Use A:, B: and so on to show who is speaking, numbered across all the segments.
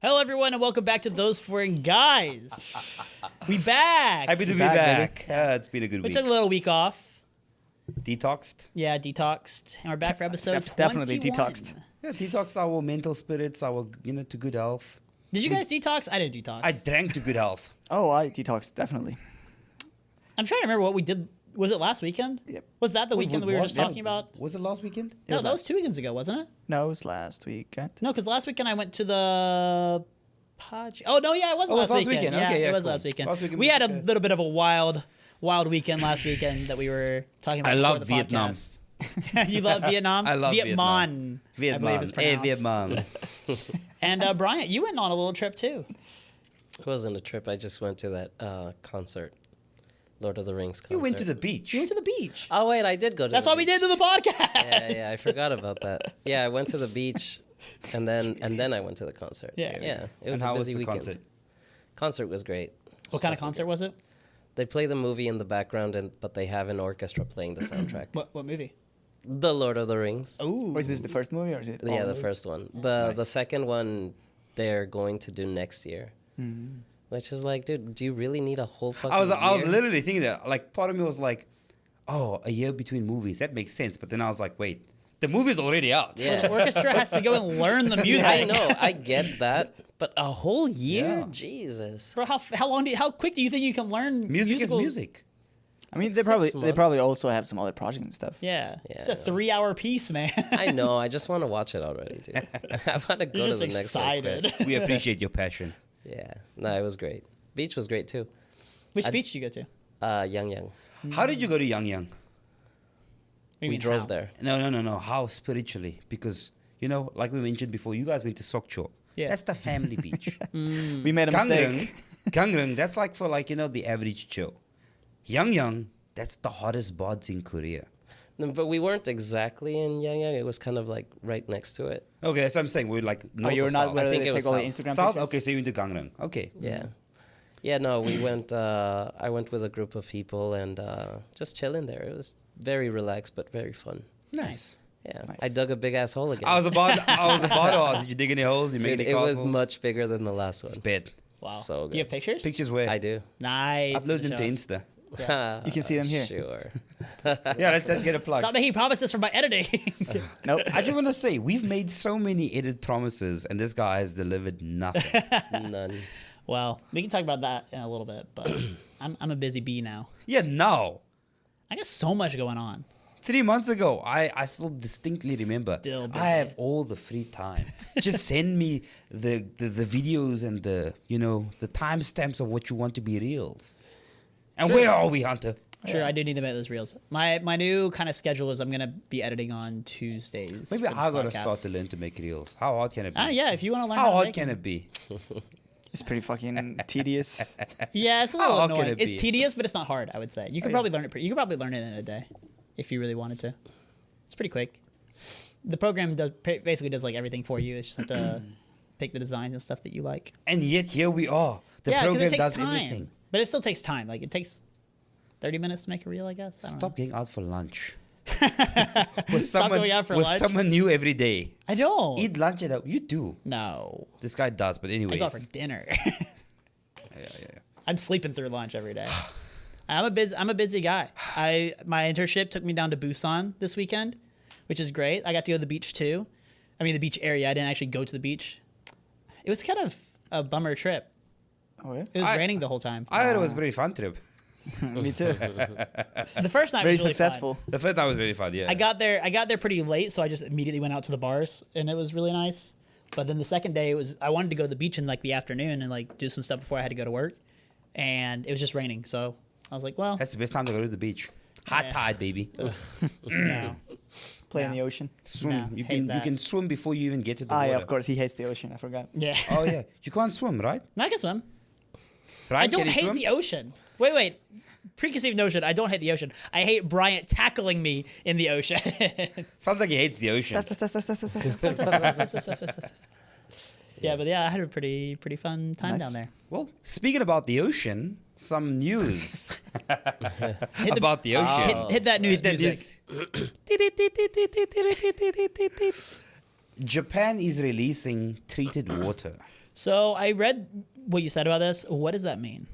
A: Hello, everyone, and welcome back to Those Foreign Guys. We back.
B: Happy to be back. It's been a good
A: We
B: week.
A: took a little week off.
B: Detoxed.
A: Yeah, detoxed, and we're back for episode 21.
C: Definitely detoxed.
B: Yeah, detoxed our mental spirits, to good health.
A: Did you guys detox? I didn't detox.
B: I drank to good health.
C: Oh, I detoxed, definitely.
A: I'm trying to remember what we did. Was it last weekend?
C: Yep.
A: Was that the weekend that we were just talking about?
B: Was it last weekend?
A: No, that was 2 weekends ago, wasn't it?
C: No, it was last weekend.
A: No, because last weekend I went to the Oh no, yeah, it was last weekend. Yeah,
B: Okay, yeah,
A: it was
B: cool.
A: last weekend.
B: Last weekend
A: we
B: was
A: had a
B: okay.
A: little bit of a wild weekend last weekend that we were talking about.
B: I
A: before
B: love
A: the
B: Vietnam.
A: podcast. You love Vietnam?
B: I love
A: Vietnam. I believe it's pronounced.
B: Vietnam.
A: And Bryant, you went on a little trip too.
D: It wasn't a trip. I just went to that concert, Lord of the Rings concert.
B: You went to the beach.
A: You went to the beach.
D: Oh wait, I did go to.
A: That's
D: the
A: why we
D: beach.
A: did to the podcast.
D: Yeah, I forgot about that. Yeah, I went to the beach, and then I went to the concert.
A: Yeah.
D: It was
B: And how
D: a busy
B: was the
D: weekend.
B: concert?
D: Concert was great.
A: What kind of concert was it?
D: They play the movie in the background, but they have an orchestra playing the soundtrack.
A: What movie?
D: The Lord of the Rings.
A: Ooh.
C: Was this the first movie or is it? all
D: Yeah, the
C: movies?
D: first one. The second one they're going to do next year. Which is like, dude, do you really need a whole fucking
B: I was
D: year?
B: literally thinking that. Like, part of me was like, oh, a year between movies. That makes sense. But then I was like, wait, the movie's already out.
D: Yeah.
A: The orchestra has to go and learn the music.
D: I know, I get that, but a whole year,
B: Yeah.
D: Jesus.
A: Bro, how quick do you think you can learn
B: Music
A: musical?
B: is music.
C: I mean, they
D: 6
C: probably
D: months.
C: also have some other projects and stuff.
A: Yeah.
D: Yeah,
A: It's a
D: I know.
A: 3-hour piece, man.
D: I know. I just want to watch it already, dude. I want to go
A: You're
D: to
A: just
D: the next one
A: excited.
D: quick.
B: We appreciate your passion.
D: Yeah, no, it was great. Beach was great too.
A: Which beach did you go to?
D: Yang.
B: How did you go to Yang Yang?
A: What do you
D: We
A: mean,
D: drove
A: how?
D: there.
B: No. How spiritually? Because, like we mentioned before, you guys went to Sokcho.
A: Yeah.
B: That's the family beach.
C: We made a mistake.
B: Gangrang, that's like for the average Joe. Yang Yang, that's the hottest bods in Korea.
D: No, but we weren't exactly in Yang. It was kind of like right next to it.
B: Okay, that's what I'm saying. We're like
C: Oh,
B: north
C: you were
B: or
C: not
B: south.
C: where
D: I think
C: they
D: it
C: take
D: was
C: all the
D: south.
C: Instagram
B: South?
C: pictures?
B: Okay, so you went to Gangrang. Okay.
D: Yeah. Yeah, no, we went, I went with a group of people and just chilling there. It was very relaxed, but very fun.
B: Nice.
D: Yeah.
C: Nice.
D: I dug a big ass hole again.
B: I was about to ask, did you dig any holes? You
D: Dude,
B: made any
D: it was
B: castles?
D: much bigger than the last one.
B: Bet.
A: Wow.
D: So
A: Do you have
D: good.
A: pictures?
B: Pictures where?
D: I do.
A: Nice.
B: Upload them to
A: Show us.
B: Insta.
C: You can see them here.
D: Sure.
B: Yeah, let's get a plug.
A: Stop making promises for my editing.
C: Nope.
B: I just want to say, we've made so many edit promises, and this guy has delivered nothing.
D: None.
A: Well, we can talk about that in a little bit, but I'm a busy bee now.
B: Yeah, no.
A: I got so much going on.
B: 3 months ago, I still distinctly remember.
A: Still busy.
B: I have all the free time. Just send me the videos and the timestamps of what you want to be reels. And where are we, Hunter?
A: Sure, I do need to make those reels. My new kind of schedule is I'm gonna be editing on Tuesdays.
B: Maybe
A: for this
B: I gotta
A: podcast.
B: start to learn to make reels. How hard can it be?
A: Yeah, if you want to learn
B: How
A: to
B: hard
A: make
B: can
A: them.
B: it be?
C: It's pretty fucking tedious.
A: Yeah, it's a
B: How
A: little
B: hard can
A: annoying.
B: it be?
A: It's tedious, but it's not hard. I would say you could probably learn it. You could probably learn it in a day, if you really wanted to. It's pretty quick. The program basically does like everything for you. It's just have to pick the designs and stuff that you like.
B: And yet here we are. The
A: yeah, because
B: program
A: it takes
B: does
A: time,
B: everything.
A: but it still takes time. Like it takes 30 minutes to make a reel, I guess. I don't
B: Stop going out for lunch.
A: know.
B: With
A: Stop going out for
B: with
A: lunch.
B: someone new every day.
A: I don't.
B: Eat lunch at you do.
A: No,
B: This guy does, but anyways.
A: I go out for dinner.
B: Yeah.
A: I'm sleeping through lunch every day. I'm a busy guy. My internship took me down to Busan this weekend, which is great. I got to go to the beach too. I mean the beach area. I didn't actually go to the beach. It was kind of a bummer trip.
C: Oh, yeah?
A: It was raining the whole time.
B: I heard it was a very fun trip.
C: Me too.
A: The first night
C: Very
A: was really
C: successful.
A: fun.
B: The first time was really fun, yeah.
A: I got there pretty late, so I just immediately went out to the bars, and it was really nice. But then the second day I wanted to go to the beach in like the afternoon and like do some stuff before I had to go to work, and it was just raining. So I was like, well,
B: That's the best time to go to the beach. Hot
A: Yeah.
B: tide, baby.
A: no.
C: Play in
A: No.
C: the ocean.
B: Swim.
A: No,
B: you
A: hate
B: can
A: that.
B: swim before you even get to the
C: Ah,
B: water.
C: yeah, of course. He hates the ocean. I forgot.
A: Yeah.
B: Oh yeah. You can't swim, right?
A: No, I can swim.
B: Right?
A: I don't
B: Can you
A: hate
B: swim?
A: the ocean. Wait. Preconceived notion. I don't hate the ocean. I hate Bryant tackling me in the ocean.
B: Sounds like he hates the ocean.
A: Yeah, but I had a pretty fun time
C: Nice.
A: down there.
B: Well, speaking about the ocean, some news
A: Hit the-
B: about the ocean.
A: Hit that news
B: That
A: music.
B: is- Japan is releasing treated water.
A: So I read what you said about this. What does that mean?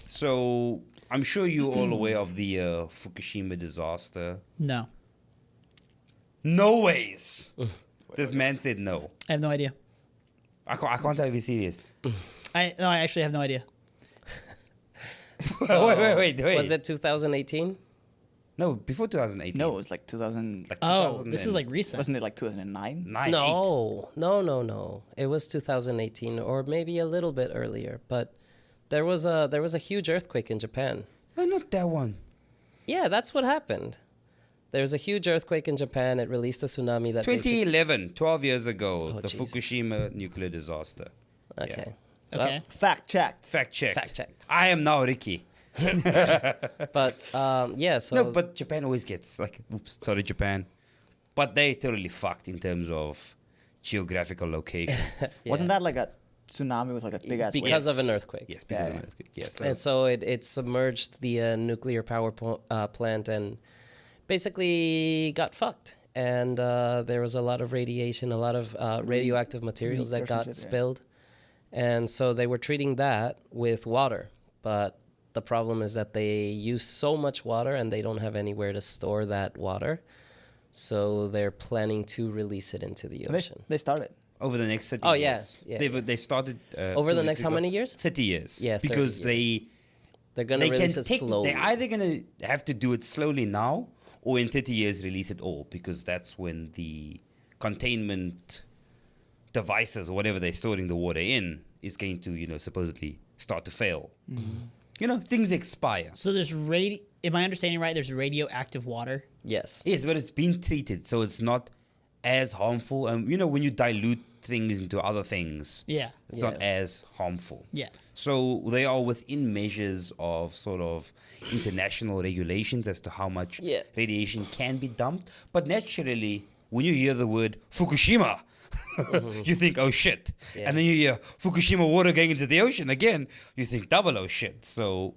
B: So I'm sure you're all aware of the Fukushima disaster.
A: No,
B: No ways. This man said no.
A: I have no idea.
B: I can't tell if he's serious.
A: I actually have no idea.
D: So,
B: wait.
D: Was it 2018?
B: No, before 2018.
C: No, it was like 2000.
B: Like
A: Oh,
B: 2000
A: this is
B: and
A: like recent.
C: Wasn't it like 2009?
B: nine, eight.
D: No. It was 2018 or maybe a little bit earlier. But there was a huge earthquake in Japan.
B: Oh, not that one.
D: Yeah, that's what happened. There was a huge earthquake in Japan. It released a tsunami that
B: 2011, 12 years ago,
D: Oh,
B: the
D: Jesus.
B: Fukushima nuclear disaster.
D: Okay.
A: Okay.
C: Fact checked.
B: Fact checked.
D: Fact check.
B: I am now Ricky.
D: But yeah, so
B: No, but Japan always gets like, oops, sorry, Japan. But they totally fucked in terms of geographical location.
D: yeah.
C: Wasn't that like a tsunami with like a big ass wave?
D: because of
B: Yes.
D: an earthquake?
B: Yes, because of
C: Yeah.
B: an earthquake. Yes.
D: And so it submerged the nuclear power plant and basically got fucked. And there was a lot of radiation, a lot of radioactive materials
C: Leaked
D: that
C: or some
D: got
C: shit, yeah.
D: spilled. And so they were treating that with water. But the problem is that they use so much water and they don't have anywhere to store that water. So they're planning to release it into the ocean.
C: They started.
B: Over the next 30
D: Oh,
B: years.
D: yeah, yeah.
B: They started...
D: Over
B: 2
D: the
B: weeks
D: next how
B: ago.
D: many years?
B: 30 years.
D: Yeah, 30
B: because
D: years. They're going to
B: they can
D: release it
B: take...
D: slowly.
B: They're either going to have to do it slowly now or in 30 years release it all because that's when the containment devices or whatever they're storing the water in is going to, supposedly start to fail. Things expire.
A: So there's am I understanding right? There's radioactive water.
D: Yes.
B: Yes, but it's been treated, so it's not as harmful. And when you dilute things into other things,
A: Yeah.
B: it's
D: Yeah.
B: not as harmful.
A: Yeah.
B: So they are within measures of sort of international regulations as to how much
D: Yeah.
B: radiation can be dumped. But naturally, when you hear the word Fukushima, you think, oh shit.
D: Yeah.
B: And then you hear Fukushima water going into the ocean again, you think double oh shit. So,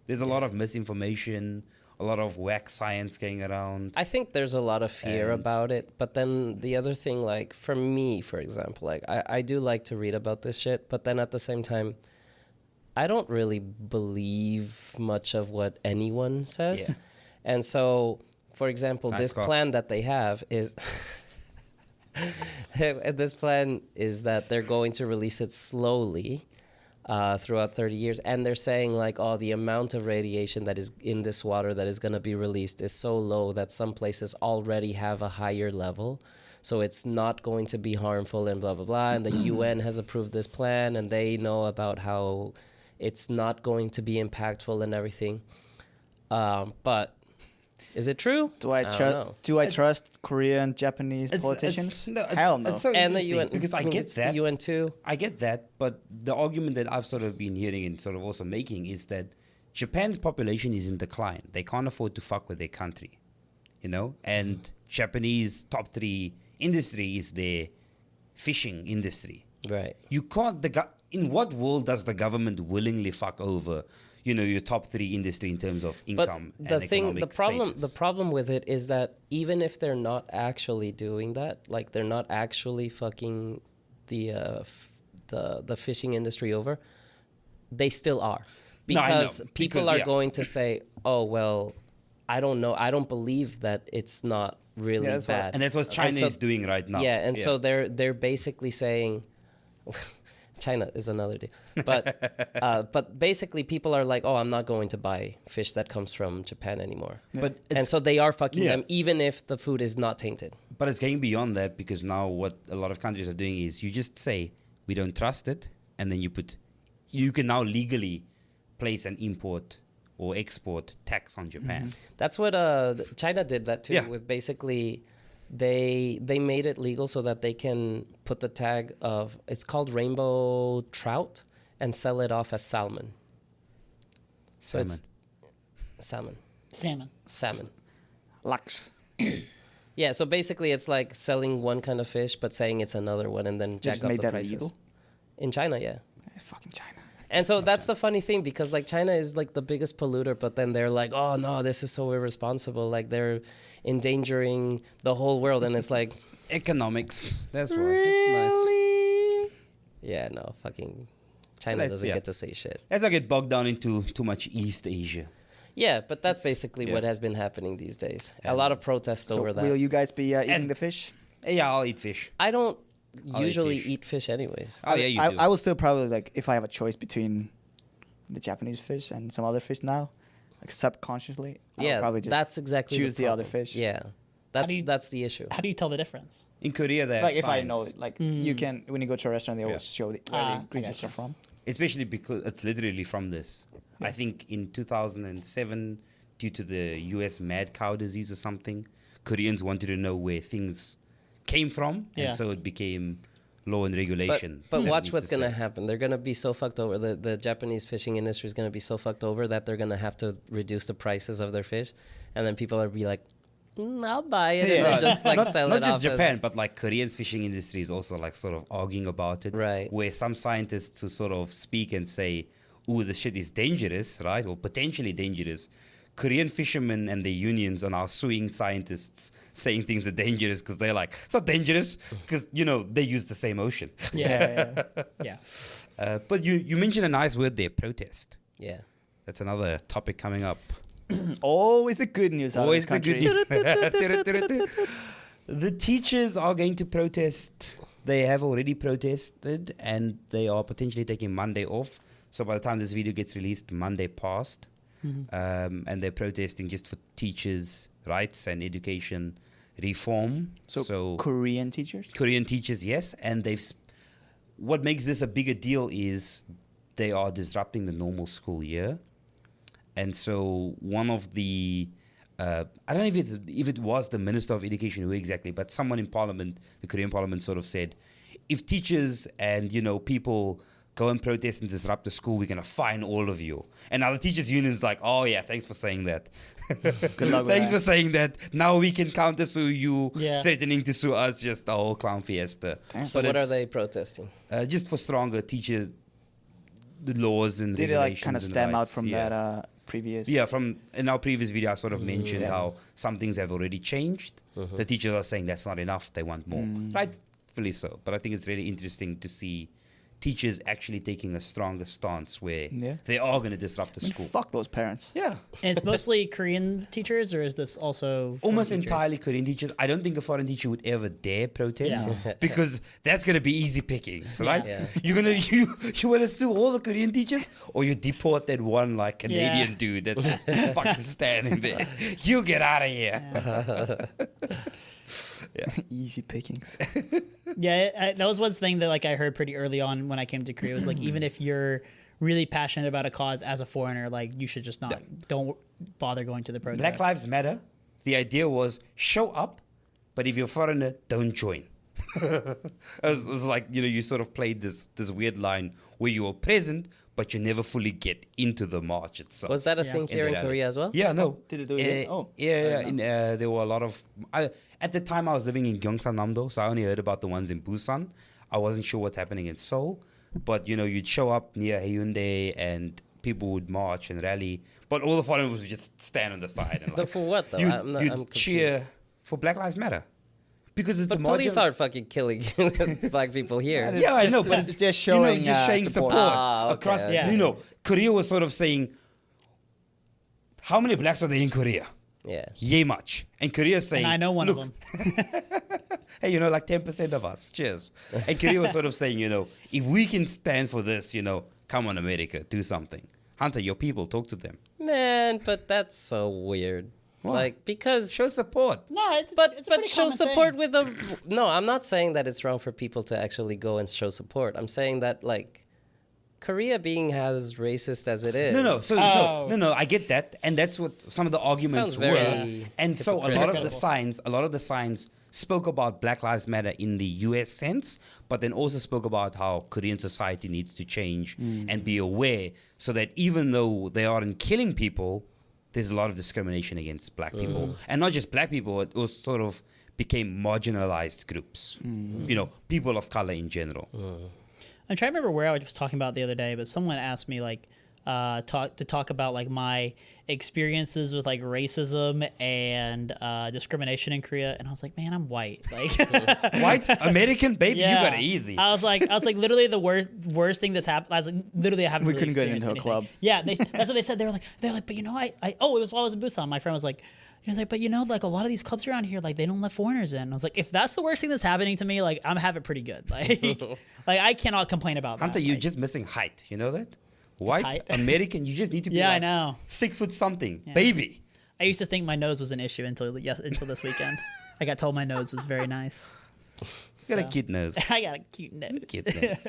B: there's a lot of misinformation, a lot of whack science going around.
D: I think there's a lot of fear
B: And-
D: about it, but then the other thing, like for me, for example, like I do like to read about this shit, but then at the same time, I don't really believe much of what anyone says.
B: Yeah.
D: And so, for example,
B: Nice
D: this
B: cock.
D: plan that they have is this plan is that they're going to release it slowly throughout 30 years. And they're saying like, oh, the amount of radiation that is in this water that is going to be released is so low that some places already have a higher level. So it's not going to be harmful and blah, blah, blah. And the UN has approved this plan and they know about how it's not going to be impactful and everything. But is it true?
C: Do I
D: don't
C: trust?
D: know.
C: Do I trust Korean, Japanese
B: It's-
C: politicians?
B: it's- no,
C: Hell no.
B: it's so
D: And the
B: interesting
D: UN,
B: because I get
D: it's
B: that.
D: the UN too.
B: I get that, but the argument that I've sort of been hearing and sort of also making is that Japan's population is in decline. They can't afford to fuck with their country, And Japanese top 3 industry is their fishing industry.
D: Right.
B: You can't. In what world does the government willingly fuck over, your top 3 industry in terms of income
D: But
B: and economic
D: the
B: status?
D: problem with it is that even if they're not actually doing that, like they're not actually fucking the fishing industry over, they still are,
B: No, I know,
D: because people
B: because,
D: are
B: yeah.
D: going to say, oh well, I don't know, I don't believe that it's not really
C: that's what-
D: bad,
B: and that's what China
D: so-
B: is doing right now.
D: Yeah, and so they're basically saying, China is another deal, but basically people are like, oh, I'm not going to buy fish that comes from Japan anymore,
B: But
D: and
B: it's,
D: so they are fucking
B: Yeah.
D: them, even if the food is not tainted.
B: but it's going beyond that because now what a lot of countries are doing is you just say we don't trust it, and then you can now legally place an import or export tax on Japan.
D: That's what China did that too.
B: Yeah.
D: With basically, they made it legal so that they can put the tag of, it's called rainbow trout, and sell it off as salmon. So it's salmon.
C: Lux.
D: Yeah. So basically, it's like selling one kind of fish, but saying it's another one, and then
C: They
D: jack
C: just
D: up
C: made
D: the
C: that
D: prices.
C: illegal.
D: In China, yeah.
C: Fucking China.
D: And so that's the funny thing, because like China is like the biggest polluter, but then they're like, oh no, this is so irresponsible. Like they're endangering the whole world. And it's like,
B: Economics. That's why.
D: really?
B: It's nice.
D: Yeah, no, fucking China
B: Let's-
D: doesn't
B: yeah.
D: get to say shit.
B: Let's not get bogged down into too much East Asia.
D: Yeah, but that's
B: It's-
D: basically
B: yeah.
D: what has been happening these days. A
B: And
D: lot of protests
C: So
D: over that.
C: will you guys be eating
B: And-
C: the fish?
B: Yeah, I'll eat fish.
D: I don't
B: I'll eat
D: usually
B: fish.
D: eat fish anyways.
B: Oh, yeah, you do.
C: I will still probably like if I have a choice between the Japanese fish and some other fish now, like subconsciously, I'll
D: Yeah,
C: probably just
D: that's exactly
C: choose the other
D: problem.
C: fish.
D: Yeah,
A: do you-
D: that's the issue.
A: How do you tell the difference?
B: In Korea, they have
C: Like if I
B: signs.
C: know it, like you can when you go to a restaurant, they always
B: Yeah.
C: show where
A: Ah,
C: the ingredients
A: I
C: are from.
B: Especially because it's literally from this. I think in 2007, due to the U.S. mad cow disease or something, Koreans wanted to know where things came from,
A: Yeah.
B: and so it became law and regulation.
D: But
B: that
D: watch
B: needs
D: what's
B: to
D: gonna
B: say.
D: happen. They're gonna be so fucked over. The Japanese fishing industry is gonna be so fucked over that they're gonna have to reduce the prices of their fish, and then people are be like, I'll buy it, and
C: Yeah.
D: then just like
B: not,
D: sell
B: not
D: it
B: just
D: off
B: Japan, but like Korean's fishing industry is also like sort of arguing about it.
D: Right.
B: Where some scientists who sort of speak and say, "Ooh, this shit is dangerous," right, or potentially dangerous. Korean fishermen and their unions are now suing scientists, saying things are dangerous because they're like, it's not dangerous because they use the same ocean.
A: Yeah.
C: Yeah.
A: Yeah.
B: But you mentioned a nice word there, protest.
D: Yeah.
B: That's another topic coming up.
C: Always the good news out of
B: Always
C: this
B: the
C: country.
B: good news. The teachers are going to protest. They have already protested, and they are potentially taking Monday off. So by the time this video gets released, Monday passed. And they're protesting just for teachers' rights and education reform.
C: So Korean teachers.
B: Korean teachers, yes, and what makes this a bigger deal is they are disrupting the normal school year, and so one of the I don't know if it was the Minister of Education who exactly, but someone in Parliament, the Korean Parliament, sort of said, if teachers and people go and protest and disrupt the school, we're gonna fine all of you. And now the teachers' union's like, oh yeah, thanks for saying that.
C: Good luck with
B: Thanks
C: that.
B: for saying that. Now we can counter sue you,
A: Yeah.
B: threatening to sue us, just a whole clown fiesta.
C: Damn.
D: So
B: But
D: what are
B: it's,
D: they protesting?
B: just for stronger teacher the laws and
C: Did it
B: regulations
C: like kind of
B: and
C: stem out
B: rights,
C: from
B: yeah.
C: that previous?
B: Yeah, from in our previous video, I sort of mentioned
C: Yeah.
B: how some things have already changed. The teachers are saying that's not enough; they want more. Rightfully so. But I think it's really interesting to see teachers actually taking a stronger stance where
C: Yeah.
B: they are going to disrupt the
C: I mean,
B: school.
C: fuck those parents.
B: Yeah,
A: And it's mostly Korean teachers, or is this also foreign
B: almost
A: teachers?
B: entirely Korean teachers. I don't think a foreign teacher would ever dare protest
A: Yeah.
B: because that's going to be easy pickings, right?
D: Yeah.
B: You're gonna you want to sue all the Korean teachers, or you deport that one like Canadian
A: Yeah.
B: dude that's just fucking standing there. You get out of here.
C: Easy pickings.
A: Yeah, that was one thing that like I heard pretty early on when I came to Korea. Was like even if you're really passionate about a cause as a foreigner, like you should just not don't bother going to the protest.
B: Black Lives Matter. The idea was show up, but if you're a foreigner, don't join. it was like you sort of played this weird line where you were present, but you never fully get into the march itself.
D: Was that a
A: Yeah.
D: thing here in
B: reality.
D: Korea as well?
B: Yeah, no.
C: Did it do it? Oh, I
B: yeah.
C: didn't know.
B: There were a lot of. At the time, I was living in Gyeongsang-namdo, so I only heard about the ones in Busan. I wasn't sure what's happening in Seoul, but you'd show up near Haeundae and people would march and rally, but all the foreigners would just stand on the side and like,
D: For what though?
B: you'd,
D: I'm
B: you'd cheer
D: confused.
B: for Black Lives Matter because it's
D: But
B: a
D: police
B: margin-
D: aren't fucking killing black people here.
C: That is-
B: Yeah, I know,
C: It's
B: but
C: just showing,
B: just showing
C: support.
B: support
D: Ah, okay,
B: across.
A: okay.
B: You know, Korea was sort of saying, how many blacks are there in Korea?
D: Yeah.
B: Yay much. And Korea's saying,
A: And I know one
B: look,
A: of them.
B: hey, like 10% of us. Cheers. And Korea was sort of saying, if we can stand for this, come on, America, do something. Hunter, your people, talk to them.
D: Man, but that's so weird.
B: Why?
D: Like because
B: Show support.
A: No, it's
D: but
A: a
D: but
A: pretty
D: show
A: common thing.
D: support with a no. I'm not saying that it's wrong for people to actually go and show support. I'm saying that like Korea being as racist as it is.
B: No. So
A: Oh.
B: no. I get that, and that's what some of the arguments
D: Sounds very
B: were. And so a lot of
A: hypocritical.
B: the signs spoke about Black Lives Matter in the U.S. sense, but then also spoke about how Korean society needs to change and be aware, so that even though they aren't killing people, there's a lot of discrimination against black people, and not just black people. It was sort of became marginalized groups. People of color in general.
A: I'm trying to remember where I was talking about the other day, but someone asked me like, talk about like my experiences with like racism and discrimination in Korea, and I was like, man, I'm white. Like,
B: White American baby, you got it easy.
A: I was like, literally the worst thing that's happened. I was like, literally, I haven't.
C: We
A: really
C: couldn't get
A: experienced
C: into a
A: anything.
C: club.
A: Yeah, that's what they said. They're like, but you know, it was while I was in Busan. My friend was like. He was like, but you know, like a lot of these clubs around here, like they don't let foreigners in. I was like, if that's the worst thing that's happening to me, like I'm having pretty good. Like, like I cannot complain about that.
B: Hunter, you're
A: Like,
B: just missing height. You know that? White
A: height?
B: American, you just need to be
A: Yeah, I
B: like
A: know.
B: 6 foot something, baby.
A: I used to think my nose was an issue until this weekend. I got told my nose was very nice.
B: You got a cute nose.
A: I got a cute nose.
B: Cute nose.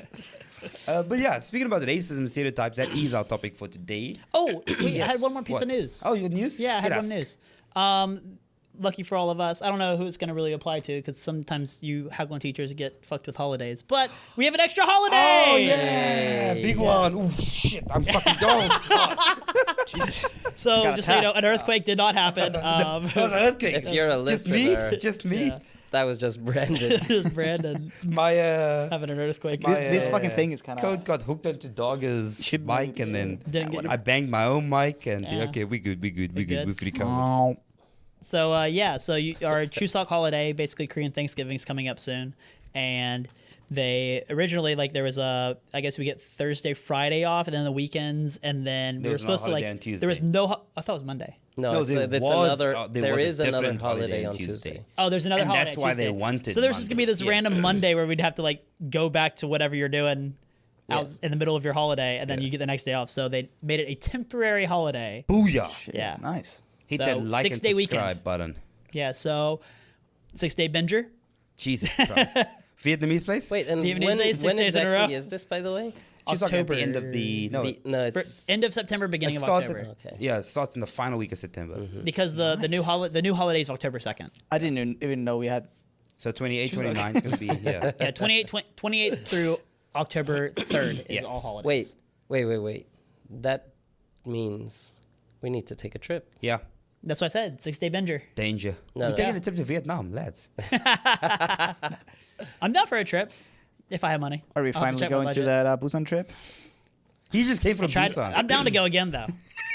B: But yeah, speaking about racism stereotypes, that is our topic for today.
A: Oh, wait, I
B: Yes.
A: had one more piece
B: What?
A: of news.
B: Oh, your news?
A: Yeah, I had
B: Hit
A: one
B: us.
A: news. Lucky for all of us, I don't know who it's going to really apply to because sometimes you Hagwon teachers get fucked with holidays. But we have an extra holiday.
B: Oh yeah, big one. Oh shit, I'm fucking going.
C: Jesus.
A: So
C: Got
A: just so you know,
C: attacked.
A: an earthquake did not happen.
B: That was an earthquake.
D: If you're a
B: just
D: listener,
B: me, just me.
A: Yeah.
D: that was just Brandon.
A: Just Brandon
B: My
A: having an earthquake.
B: my,
C: This fucking thing is kind
B: code
C: of.
B: got hooked onto Dogger's
C: Should
B: mic,
C: be-
B: and then
A: Didn't get
B: I banged my own mic, and
A: Yeah.
B: okay, we good.
A: good?
B: We're free cover.
C: Oh.
A: So our Chuseok holiday, basically Korean Thanksgiving's coming up soon, and they originally like there was I guess we get Thursday, Friday off, and then the weekends, and then we
B: There
A: were
B: was no
A: supposed to
B: holiday
A: like
B: on
A: there was
B: Tuesday.
A: no I thought it was Monday.
D: No,
B: No,
D: it's,
B: there
D: it's
B: was-
D: another.
B: there
D: There
B: was a
D: is another
B: different
D: holiday
B: holiday
D: on
B: on
D: Tuesday.
B: Tuesday.
A: Oh, there's another
B: And
A: holiday.
B: that's
A: on
B: why they
A: Tuesday.
B: wanted
A: So there's just gonna be this
B: Monday. Yeah.
A: random Monday where we'd have to like go back to whatever you're doing out in the middle of your holiday, and then you get the next day off. So they made it a temporary holiday.
B: Booyah!
C: Shit.
A: Yeah.
C: Nice.
B: Hit
A: So,
B: that like and
A: 6-day
B: subscribe
A: weekend.
B: button.
A: Yeah. So 6-day binger.
B: Jesus Christ. Vietnamese place?
D: Wait, and
A: Vietnamese
D: when,
A: days, 6
D: when
A: days in a
D: exactly
A: row?
D: is this, by the way?
B: She's talking at the end of
A: October.
B: the no.
D: No,
A: For
D: it's
A: end of September, beginning
B: It
A: of
B: starts
A: October.
B: at,
D: Okay.
B: yeah, it starts in the final week of September.
A: Because the new holiday is October 2nd.
C: I didn't even know we had.
B: So 28,
C: She's like-
B: 29 is going to be, yeah.
A: Yeah, 28th through October 3rd is
B: Yeah.
A: all holidays.
D: wait. That means we need to take a trip.
B: Yeah,
A: That's what I said. 6-day binger.
B: danger.
D: No,
B: He's
D: no.
B: taking a trip to Vietnam, lads.
A: I'm down for a trip if I have money.
C: Are we
A: I'll have to
C: finally
A: check my
C: going to
A: budget.
C: that Busan trip?
B: He just came from
A: Tried-
B: Busan.
A: I'm down to go again though,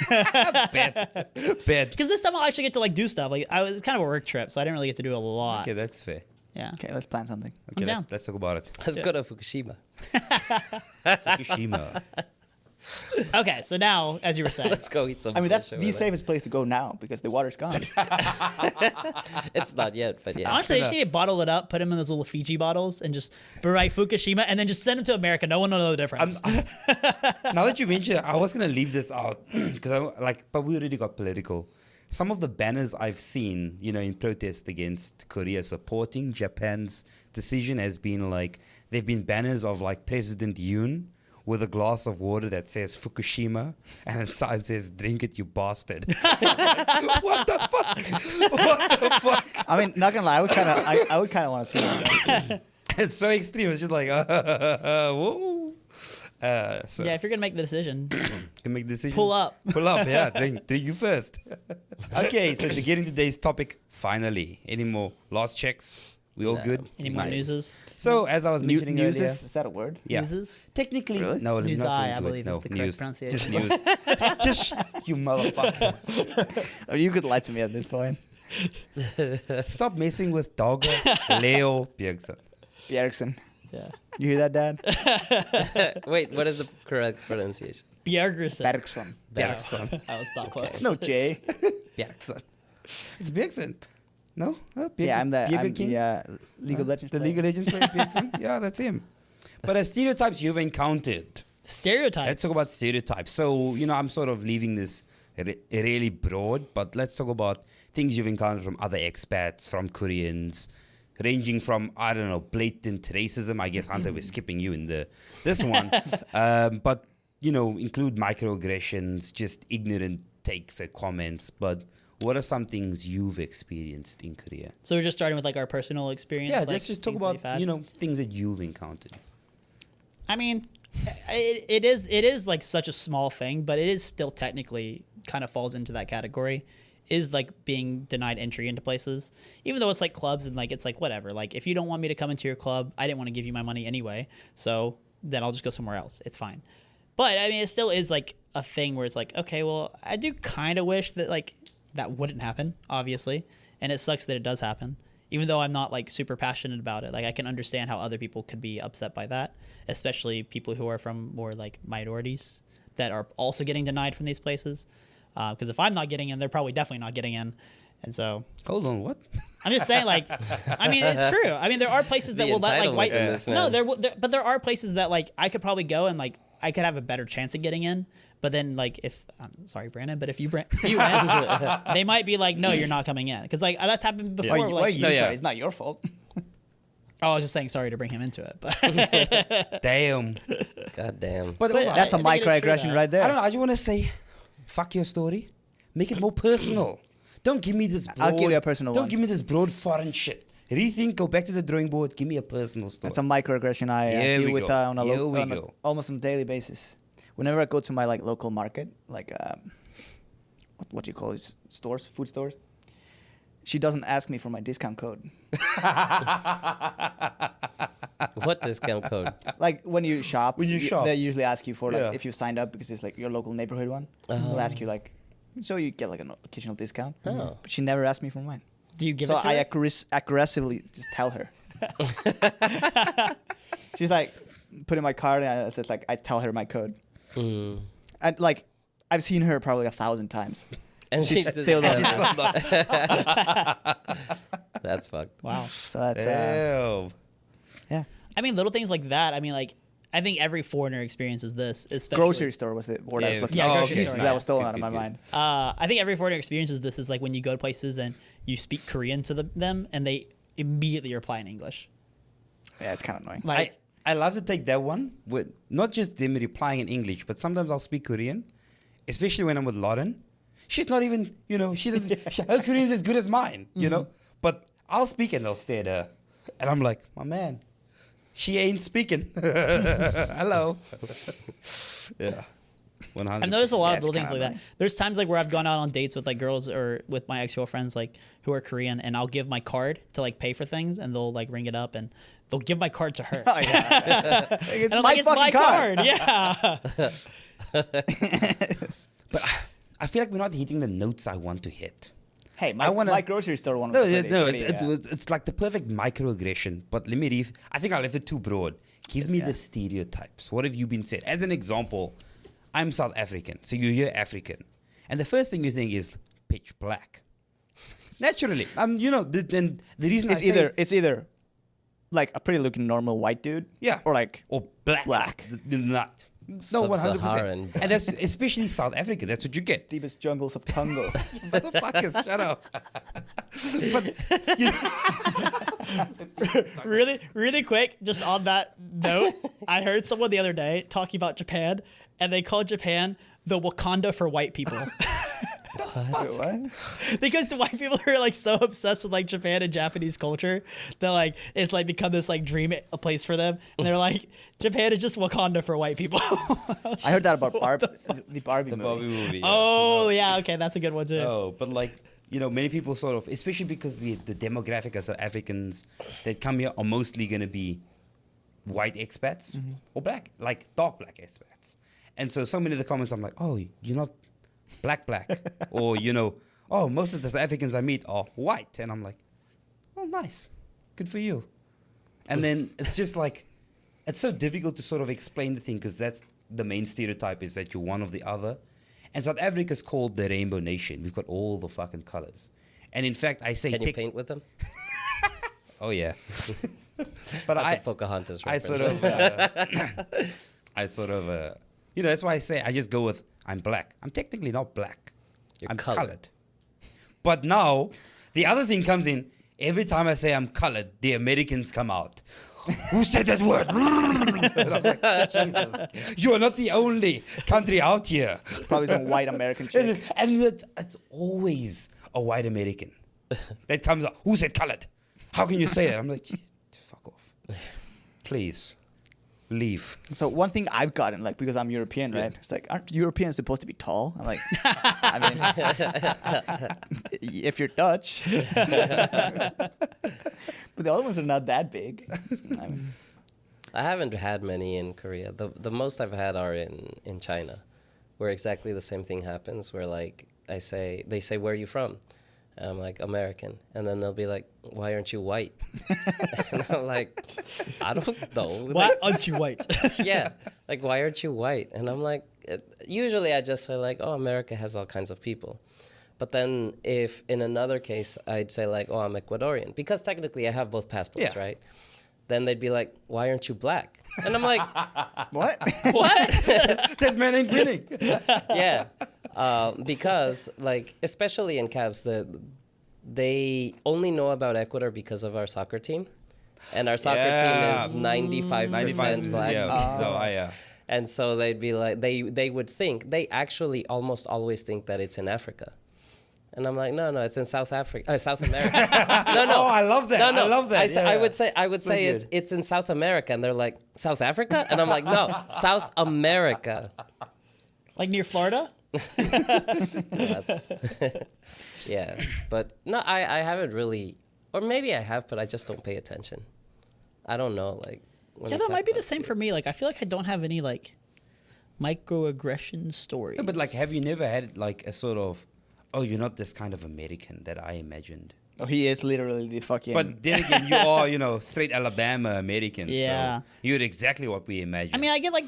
B: Bad.
A: because this time I'll actually get to like do stuff. Like I was kind of a work trip, so I didn't really get to do a lot.
B: Okay, that's fair.
A: Yeah.
C: Okay, let's plan something.
B: Okay,
A: down.
B: let's talk about it.
D: Let's go to Fukushima.
B: Fukushima.
A: Okay, so now, as you were saying,
D: Let's go eat some.
C: I mean, that's
D: fish
C: the
D: over there.
C: safest place to go now because the water's gone.
D: It's not yet, but yeah.
A: honestly, they just need to bottle it up, put them in those little Fiji bottles, and just write Fukushima, and then just send them to America. No one will know the difference.
B: Now that you mention it, I was going to leave this out because but we already got political. Some of the banners I've seen, in protest against Korea supporting Japan's decision has been like, they've been banners of like President Yoon with a glass of water that says Fukushima and inside says, drink it, you bastard. What the fuck? What the fuck?
C: I mean, not gonna lie, I would kind of want to see that.
B: It's so extreme. It's just like, whoa. So
A: yeah, if you're gonna make the decision,
B: can make the decision.
A: pull up.
B: Pull up, yeah. Drink you first. Okay, so to get into today's topic, finally, any more last checks? We all
D: No.
B: good?
A: Any more
B: Nice.
A: newses?
B: So as I was mentioning earlier,
C: Newses? Is that a word?
B: yeah,
A: Newses?
B: technically,
C: Really?
B: no,
A: News
B: not
A: eye,
B: into
A: I
B: it.
A: believe
B: no,
A: is the correct
B: news.
A: pronunciation.
B: Just news. Just you motherfuckers.
C: Oh, you could lie to me at this point.
B: Stop messing with Dogger Leo Bjergsen.
C: Erickson.
A: Yeah.
C: You hear that, Dad?
D: Wait, what is the correct pronunciation?
A: Bjergerson.
C: Erickson.
B: Bjergsen.
A: I was that close.
C: No, Jay.
B: Bjergsen. It's Bjergsen. No?
C: Yeah, I'm
B: Bjerger King?
C: the League of Legends
B: The
C: player.
B: League of Legends player, Bjergsen? Yeah, that's him. But as stereotypes you've encountered,
A: Stereotypes.
B: let's talk about stereotypes. So, I'm sort of leaving this really broad, but let's talk about things you've encountered from other expats, from Koreans, ranging from, I don't know, blatant racism. I guess, Hunter, we're skipping you in this one. But, include microaggressions, just ignorant takes or comments. But what are some things you've experienced in Korea?
A: So we're just starting with like our personal experience.
B: Yeah,
A: like,
B: let's just talk
A: things that
B: about,
A: you've had.
B: things that you've encountered.
A: I mean, it is like such a small thing, but it is still technically kind of falls into that category. Is like being denied entry into places, even though it's like clubs and like it's like whatever. Like if you don't want me to come into your club, I didn't want to give you my money anyway, so then I'll just go somewhere else. It's fine. But I mean, it still is like a thing where it's like, okay, well, I do kind of wish that like that wouldn't happen, obviously, and it sucks that it does happen. Even though I'm not like super passionate about it, like I can understand how other people could be upset by that, especially people who are from more like minorities that are also getting denied from these places. Because if I'm not getting in, they're probably definitely not getting in. And so,
B: Hold on, what?
A: I'm just saying, like, I mean, it's true. I mean, there are places that
D: The
A: will let like white.
D: entitlement in this,
A: No,
D: man.
A: but there are places that like I could probably go and like I could have a better chance of getting in. But then, like, if sorry, Brandon, but if you win, they might be like, no, you're not coming in, because like that's happened before.
C: Why
A: Like,
C: are you sorry? It's not your fault.
A: oh, I was just saying sorry to bring him into it, but
B: Damn.
D: God damn.
B: But also,
C: That's
A: I
C: a
A: think it is true,
C: microaggression
A: though.
C: right there.
B: I don't know. I just want to say, fuck your story. Make it more personal. Don't give me this broad...
C: I'll give you a personal
B: Don't
C: one.
B: give me this broad foreign shit. Rethink, go back to the drawing board. Give me a personal story.
C: That's a microaggression I
B: Here
C: deal
B: we
C: with
B: go.
C: on a,
B: Here we
C: on a
B: go.
C: almost on a daily basis. Whenever I go to my like local market, like what do you call these stores, food stores, she doesn't ask me for my discount code.
D: What discount code?
C: Like when you shop,
B: When you shop.
C: they usually ask you for like
B: Yeah.
C: if you signed up because it's like your local neighborhood one. They'll ask you like, so you get like an occasional discount.
D: Oh.
C: But she never asked me for mine.
A: do you give
C: So
A: it to
C: I
A: her?
C: aggressively just tell her. She's like putting my card, and it's just like I tell her my code,
D: Mm.
C: and like I've seen her probably 1,000 times.
D: And
C: She's
D: she's
C: still not.
D: That's fucked.
A: Wow.
C: So that's
B: Damn.
C: yeah.
A: I mean, little things like that. I mean, like, I think every foreigner experiences this, especially.
C: Grocery store was the word I was
B: Yeah,
C: looking
A: yeah,
C: at.
A: grocery store,
C: That
A: yeah.
C: was stolen
B: Good,
C: out of my
B: good,
C: mind.
A: I think every foreigner experiences this is like when you go to places and you speak Korean to them and they immediately reply in English.
C: Yeah, it's kind of annoying.
A: Like,
B: I love to take that one with not just them replying in English, but sometimes I'll speak Korean, especially when I'm with Lauren. She's not even, you know, she doesn't. Her Korean is as good as mine, you know. But I'll speak and they'll stare at her, and I'm like, my man, she ain't speaking. Hello. Yeah. 100.
A: I've noticed a lot
C: Yeah,
A: of little
C: it's
A: things like
C: kinda
A: that.
C: annoying.
A: There's times like where I've gone out on dates with like girls or with my ex-girlfriends like who are Korean, and I'll give my card to like pay for things, and they'll like ring it up and they'll give my card to her.
C: Oh, yeah. It's
A: And I'm
C: my
A: like, it's my
C: fucking
A: card. Yeah.
B: But I feel like we're not hitting the notes I want to hit.
C: Hey,
B: I wanna-
C: my grocery store one
B: No,
C: was pretty,
B: it's like the perfect microaggression. But let me read. I think I left it too broad. Give me
C: yeah.
B: the stereotypes. What have you been said? As an example, I'm South African, so you hear African, and the first thing you think is pitch black. Naturally, you know, then the reason
C: It's
B: I say,
C: it's either like a pretty looking normal white dude,
B: yeah,
C: or like
B: or black,
C: black.
B: not. No, 100%.
D: Sub-Saharan.
B: And that's especially South Africa. That's what you get.
C: deepest jungles of Congo.
B: Motherfuckers, shut up. But
A: really quick, just on that note, I heard someone the other day talking about Japan, and they called Japan the Wakanda for white people.
C: Wait, what?
A: Because the white people are like so obsessed with like Japan and Japanese culture that like it's like become this like dream a place for them, and they're like, Japan is just Wakanda for white people.
C: I heard that about the Barbie
B: the
C: movie.
B: Bobby movie. Yeah.
A: Oh yeah, okay, that's a good one too.
B: Oh, but like, you know, many people sort of, especially because the demographic of South Africans that come here are mostly going to be white expats or black, like dark black expats. And so many of the comments, I'm like, oh, you're not black, or, you know, oh, most of the South Africans I meet are white. And I'm like, oh, nice. Good for you. And then it's just like, it's so difficult to sort of explain the thing because that's the main stereotype is that you're one or the other. And South Africa is called the Rainbow Nation. We've got all the fucking colors. And in fact, I say...
D: Can you paint with them?
B: Oh, yeah. But
D: That's a Pocahontas
B: I
D: reference.
B: sort of, you know, that's why I say I just go with, I'm black. I'm technically not black.
D: You're
B: I'm
D: colored.
B: colored. But now, the other thing comes in. Every time I say I'm colored, the Americans come out. Who said that word? And I'm like, Jesus, you are not the only country out here.
C: Probably some white American chick.
B: And it's always a white American that comes out. Who said colored? How can you say it? I'm like, fuck off. Please, leave.
C: So one thing I've gotten, like, because I'm European, right? It's like, aren't Europeans supposed to be tall? I'm like, I mean, if you're Dutch. But the other ones are not that big. I mean,
D: I haven't had many in Korea. The most I've had are in China, where exactly the same thing happens. Where like they say, "Where are you from?" And I'm like, "American," and then they'll be like, "Why aren't you white?" And I'm like, "I don't know."
A: Why
D: Like,
A: aren't you white?
D: yeah, like why aren't you white? And I'm like, usually I just say like, "Oh, America has all kinds of people." But then if in another case I'd say like, "Oh, I'm Ecuadorian," because technically I have both passports,
B: Yeah.
D: right? Then they'd be like, "Why aren't you black?" And I'm like,
C: What?
D: "What?"
B: This man ain't winning.
D: Yeah, because like especially in Cavs, they only know about Ecuador because of our soccer team, and our soccer
B: Yeah.
D: team is 95% black.
B: Yeah. So I
D: And so they'd be like, they would think, they actually almost always think that it's in Africa. And I'm like, no, it's in South Africa, South America. No.
B: Oh, I love that.
D: No.
B: I love that.
D: I would say
B: good.
D: it's in South America, and they're like, South Africa, and I'm like, no, South America.
A: Like near Florida?
D: That's yeah, but no, I haven't really, or maybe I have, but I just don't pay attention. I don't know, like. When
A: Yeah,
D: we
A: that
D: talk
A: might be the
D: about
A: same for me. Like, I feel like I don't have any like microaggression stories.
B: Yeah, but like, have you never had like a sort of, oh, you're not this kind of American that I imagined?
C: Oh, he is literally the fucking.
B: But then again, you are, straight Alabama American.
A: Yeah.
B: So you're exactly what we imagined.
A: I mean, I get like,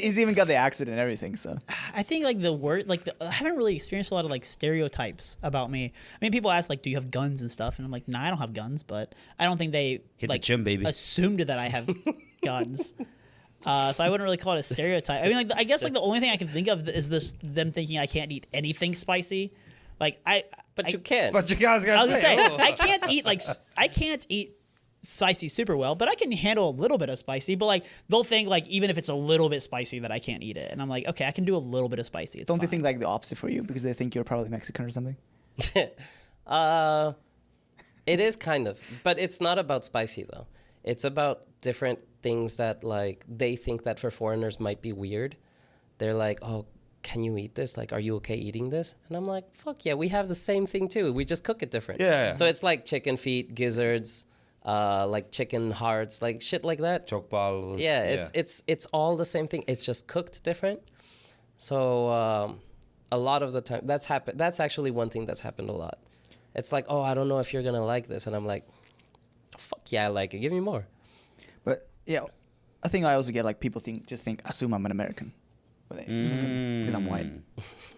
C: he's even got the accent and everything. So
A: I think like the word, like I haven't really experienced a lot of like stereotypes about me. I mean, people ask like, do you have guns and stuff? And I'm like, nah, I don't have guns, but I don't think they
B: Hit the
A: like
B: gym, baby.
A: assumed that I have guns. So I wouldn't really call it a stereotype. I mean, like I guess like the only thing I can think of is them thinking I can't eat anything spicy. Like
D: But you can.
B: But you guys
A: I
B: got
A: was
B: to
A: gonna
B: say,
A: say I can't eat spicy super well, but I can handle a little bit of spicy. But like they'll think like even if it's a little bit spicy that I can't eat it, and I'm like, okay, I can do a little bit of spicy. It's
C: don't they
A: fine.
C: think like the opposite for you because they think you're probably Mexican or something?
D: It is kind of, but it's not about spicy though. It's about different things that like they think that for foreigners might be weird. They're like, oh, can you eat this? Like, are you okay eating this? And I'm like, fuck yeah, we have the same thing too. We just cook it different.
B: Yeah.
D: So it's like chicken feet, gizzards, like chicken hearts, like shit like that.
B: choke balls.
D: Yeah, it's all the same thing. It's just cooked different. So a lot of the time that's happened. That's actually one thing that's happened a lot. It's like, oh, I don't know if you're gonna like this, and I'm like, fuck yeah, I like it. Give me more.
C: But yeah, I think I also get like people assume I'm an American, because I'm white.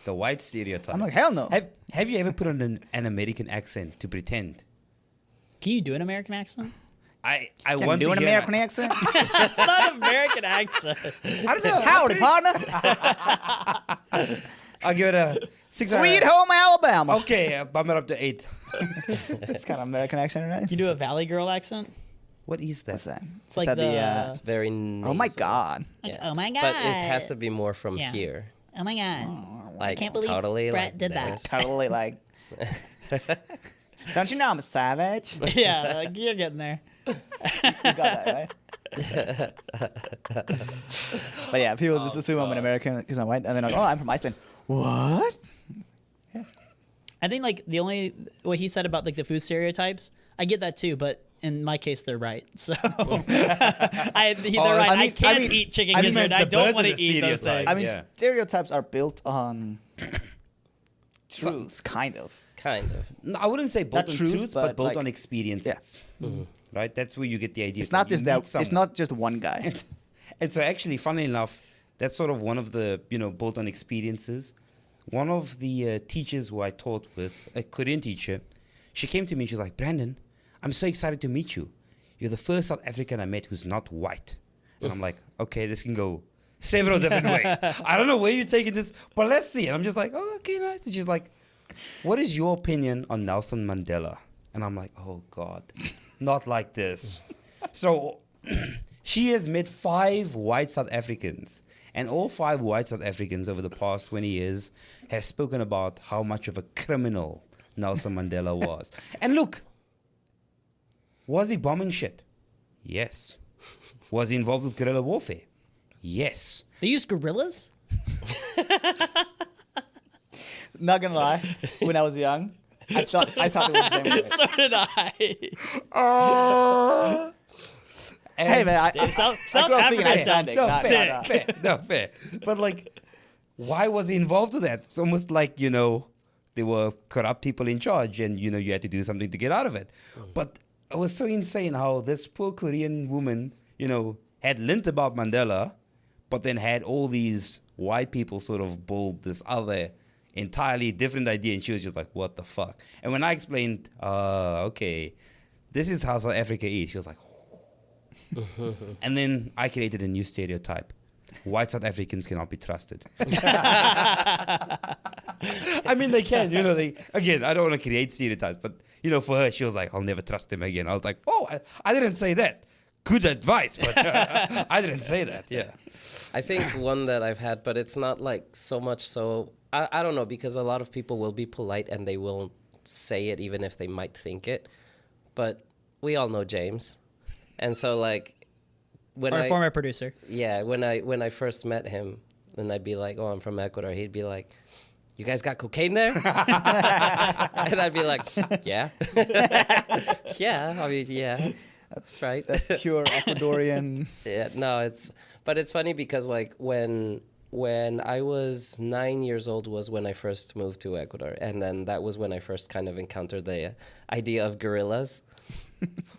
B: The white stereotype.
C: I'm like, hell no.
B: Have you ever put on an American accent to pretend?
A: Can you do an American accent?
B: I
C: Can
B: want
C: you do
B: to
C: an
B: hear
C: American accent?
A: It's not an American accent.
B: I don't know.
C: Howdy, partner.
B: I'll give it a 6.
C: Sweet home Alabama.
B: Okay, bump it up to 8.
C: It's kind of American accent, right?
A: Can you do a Valley Girl accent?
B: What is that?
C: What's that?
A: It's like
C: that
A: the-
D: It's very.
C: oh my
D: nasal.
C: god.
A: Like, oh my god.
D: But it has to be more from
A: Yeah.
D: here.
A: Oh my god.
D: Like
A: can't believe
D: totally
A: Brett
D: like
A: did that.
D: this.
C: Totally like. Don't you know I'm a savage? You
A: Yeah, like you're getting there.
C: got that, right? But yeah, people just assume I'm an American because I'm white, and then like, oh, I'm from Iceland. What?
A: I think like the only what he said about like the food stereotypes, I get that too, but in my case they're right. So they're right. I can't eat chicken gizzard. I don't want to eat those things.
C: I mean,
B: Yeah.
C: stereotypes are built on truths, kind of.
D: Kind of.
B: No, I wouldn't say built
C: Not
B: on
C: truth,
B: truth, but
C: but
B: built
C: like-
B: on experiences. Right? That's where you get the idea.
C: It's
B: from.
C: not
B: You
C: just
B: meet
C: that. It's
B: someone.
C: not just one guy.
B: And so actually, funnily enough, that's sort of one of the, built on experiences. One of the teachers who I taught with, a Korean teacher, she came to me, she was like, Brandon, I'm so excited to meet you. You're the first South African I met who's not white. And I'm like, okay, this can go several different ways. I don't know where you're taking this, but let's see. And I'm just like, oh, okay, nice. And she's like, what is your opinion on Nelson Mandela? And I'm like, oh, God, not like this. So she has met 5 white South Africans, and all 5 white South Africans over the past 20 years have spoken about how much of a criminal Nelson Mandela was. And look, was he bombing shit? Yes. Was he involved with guerrilla warfare? Yes.
A: They use gorillas?
C: Not gonna lie, when I was young, I thought it was the same way.
A: So did I.
C: Hey man,
A: South
C: grew up being
A: Africa sounds
C: Icelandic.
B: No,
A: sick.
B: fair, no, fair. But like, why was he involved with that? It's almost like, there were corrupt people in charge and, you had to do something to get out of it. But it was so insane how this poor Korean woman, had learnt about Mandela, but then had all these white people sort of build this other entirely different idea. And she was just like, what the fuck? And when I explained, okay, this is how South Africa is, she was like, and then I created a new stereotype. White South Africans cannot be trusted. I mean, they can, again, I don't want to create stereotypes, but, for her, she was like, I'll never trust them again. I was like, oh, I didn't say that. Good advice, but I didn't say that, yeah.
D: I think one that I've had, but it's not like so much so, I don't know, because a lot of people will be polite and they will say it even if they might think it. But we all know James. And so like
A: Our former producer.
D: Yeah, when I first met him, then I'd be like, oh, I'm from Ecuador. He'd be like, you guys got cocaine there? And I'd be like, yeah. Yeah, I mean, yeah, that's right.
C: That's pure Ecuadorian.
D: Yeah, no, but it's funny because like when I was 9 years old was when I first moved to Ecuador. And then that was when I first kind of encountered the idea of gorillas.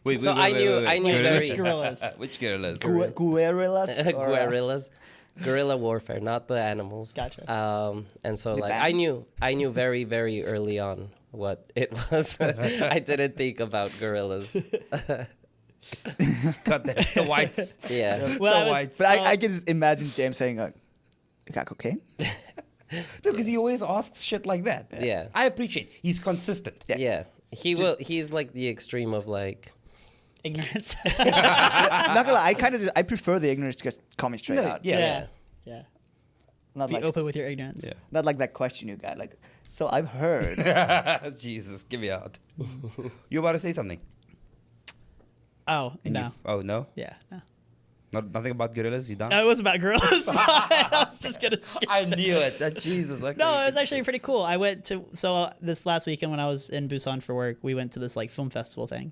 B: Wait,
D: I knew very
A: Gorillas.
B: Which gorillas?
C: Guerrillas?
D: guerrillas, guerrilla warfare, not the animals.
A: Gotcha.
D: And so
C: The
D: like
C: band?
D: I knew very very early on what it was. I didn't think about gorillas.
B: Cut that. The whites.
D: Yeah.
A: Well, I
B: So
A: was-
B: white.
C: But I can just imagine James saying, you got cocaine?
B: No, because he always asks shit like that.
D: Yeah.
B: I appreciate. He's consistent.
D: Yeah. He's like the extreme of like
A: Ignorance.
C: Not gonna lie, I prefer the ignorance just coming straight
B: No,
C: out.
B: yeah.
A: Yeah.
C: Not
A: Be
C: like
A: open with your ignorance.
B: Yeah.
C: not like that question you got. Like, so I've heard.
B: Jesus, give me out. You about to say something?
A: Oh,
B: And
A: no.
B: Oh, no?
A: Yeah. No.
B: Nothing about gorillas? You done?
A: No, it was about gorillas. I was just gonna skip.
B: I knew it. Jesus. Okay.
A: No, it was actually pretty cool. I went to this last weekend when I was in Busan for work. We went to this like film festival thing,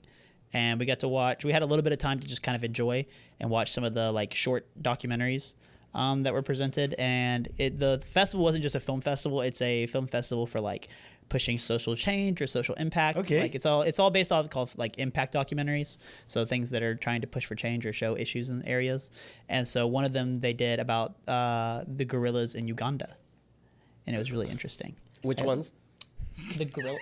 A: and we got to watch. We had a little bit of time to just kind of enjoy and watch some of the like short documentaries that were presented. And the festival wasn't just a film festival; it's a film festival for like pushing social change or social impact.
B: Okay.
A: Like it's all based off called like impact documentaries. So things that are trying to push for change or show issues in areas. And so one of them they did about the gorillas in Uganda, and it was really interesting.
D: which ones?
A: The gorilla.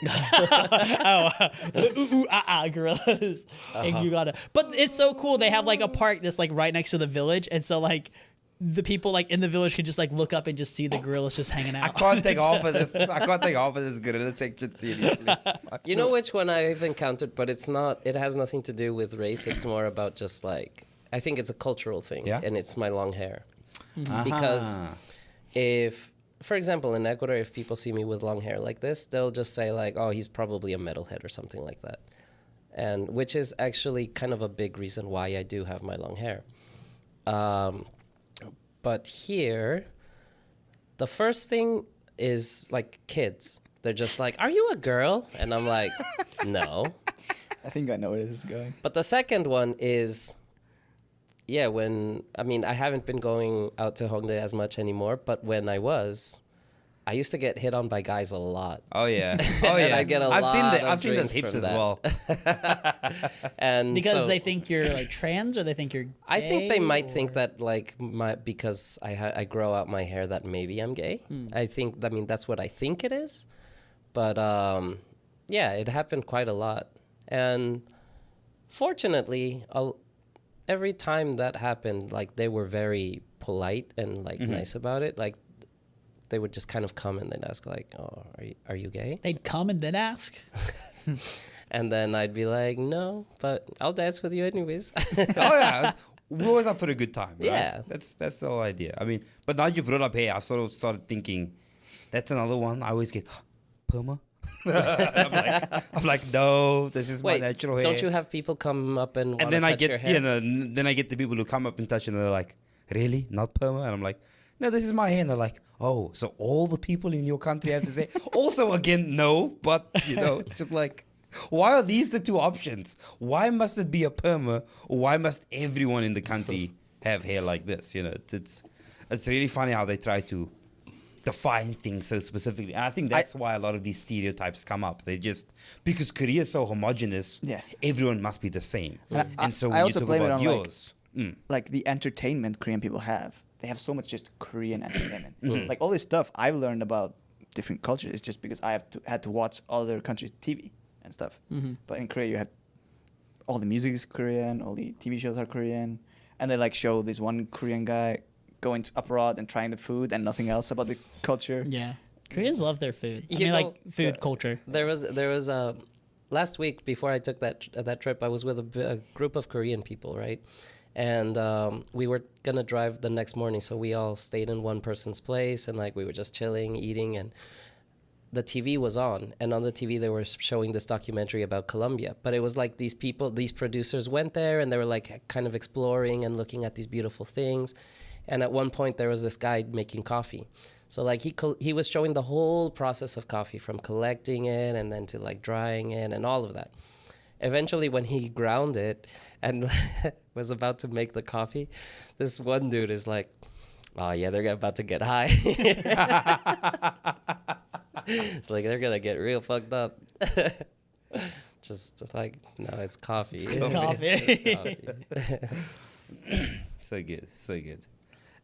A: Gorillas in Uganda. But it's so cool. They have like a park that's like right next to the village, and so like the people like in the village can just like look up and just see the gorillas just hanging out.
B: I can't take off of this. I can't take off of this gorilla section seriously.
D: You know which one I've encountered, but it's not. It has nothing to do with race. It's more about just like I think it's a cultural thing,
B: Yeah?
D: and it's my long hair. Because if, for example, in Ecuador, if people see me with long hair like this, they'll just say like, "Oh, he's probably a metalhead or something like that," and which is actually kind of a big reason why I do have my long hair. But here, the first thing is like kids. They're just like, "Are you a girl?" And I'm like, "No."
C: I think I know where this is going.
D: But the second one is, yeah, I haven't been going out to Hongdae as much anymore, but when I used to get hit on by guys a lot.
B: Oh yeah. Oh
D: And
B: yeah.
D: I get a
B: I've
D: lot
B: seen
D: of
B: the I've seen the
D: drinks
B: tips
D: from
B: as
D: that.
B: well.
D: And
A: because
D: so
A: they think you're like trans, or they think you're.
D: I think they
A: gay,
D: might
A: or-
D: think that like because I grow out my hair that maybe I'm gay. That's what I think it is. But yeah, it happened quite a lot. And fortunately, every time that happened, like they were very polite and like nice about it. Like they would just kind of come and they'd ask like, "Oh, are you gay?"
A: They'd come and then ask.
D: And then I'd be like, "No, but I'll dance with you anyways."
B: Oh yeah. We're always up for a good time, right?
D: Yeah.
B: That's the whole idea. I mean, but now you brought up hair, I sort of started thinking, that's another one. I always get perma. I'm like, no, this is
D: Wait,
B: my natural hair.
D: don't you have people come up and want
B: And
D: to
B: then I
D: touch your
B: get,
D: hair?
B: then I get the people who come up and touch and they're like, really? Not perma? And I'm like, no, this is my hair. And they're like, oh, so all the people in your country have to say. Also, again, no, but, it's just like, Why are these the two options? Why must it be a perma, or why must everyone in the country have hair like this? You know, it's really funny how they try to define things so specifically. And I think that's why a lot of these stereotypes come up. They just, because Korea is so homogenous, everyone must be the same. And so when
C: I
B: you
C: also
B: talk
C: blame it
B: about
C: on
B: yours,
C: like the entertainment Korean people have. They have so much just Korean entertainment. Like all this stuff I've learned about different cultures is just because I had to watch other countries' TV and stuff. But in Korea, you have all the music is Korean, all the TV shows are Korean, and they like show this one Korean guy going to abroad and trying the food and nothing else about the culture.
A: Yeah, Koreans love their food. I
D: You
A: mean,
D: know,
A: like food culture.
D: There was last week before I took that trip, I was with a group of Korean people, right? And we were gonna drive the next morning, so we all stayed in one person's place, and like we were just chilling, eating, and the TV was on, and on the TV they were showing this documentary about Colombia. But it was like these producers went there, and they were like kind of exploring and looking at these beautiful things. And at one point there was this guy making coffee. So like he was showing the whole process of coffee, from collecting it and then to like drying it and all of that. Eventually, when he ground it and was about to make the coffee, this one dude is like, "Oh yeah, they're about to get high." It's like they're gonna get real fucked up. Just like, no, it's coffee.
A: It's coffee.
B: so good, so good.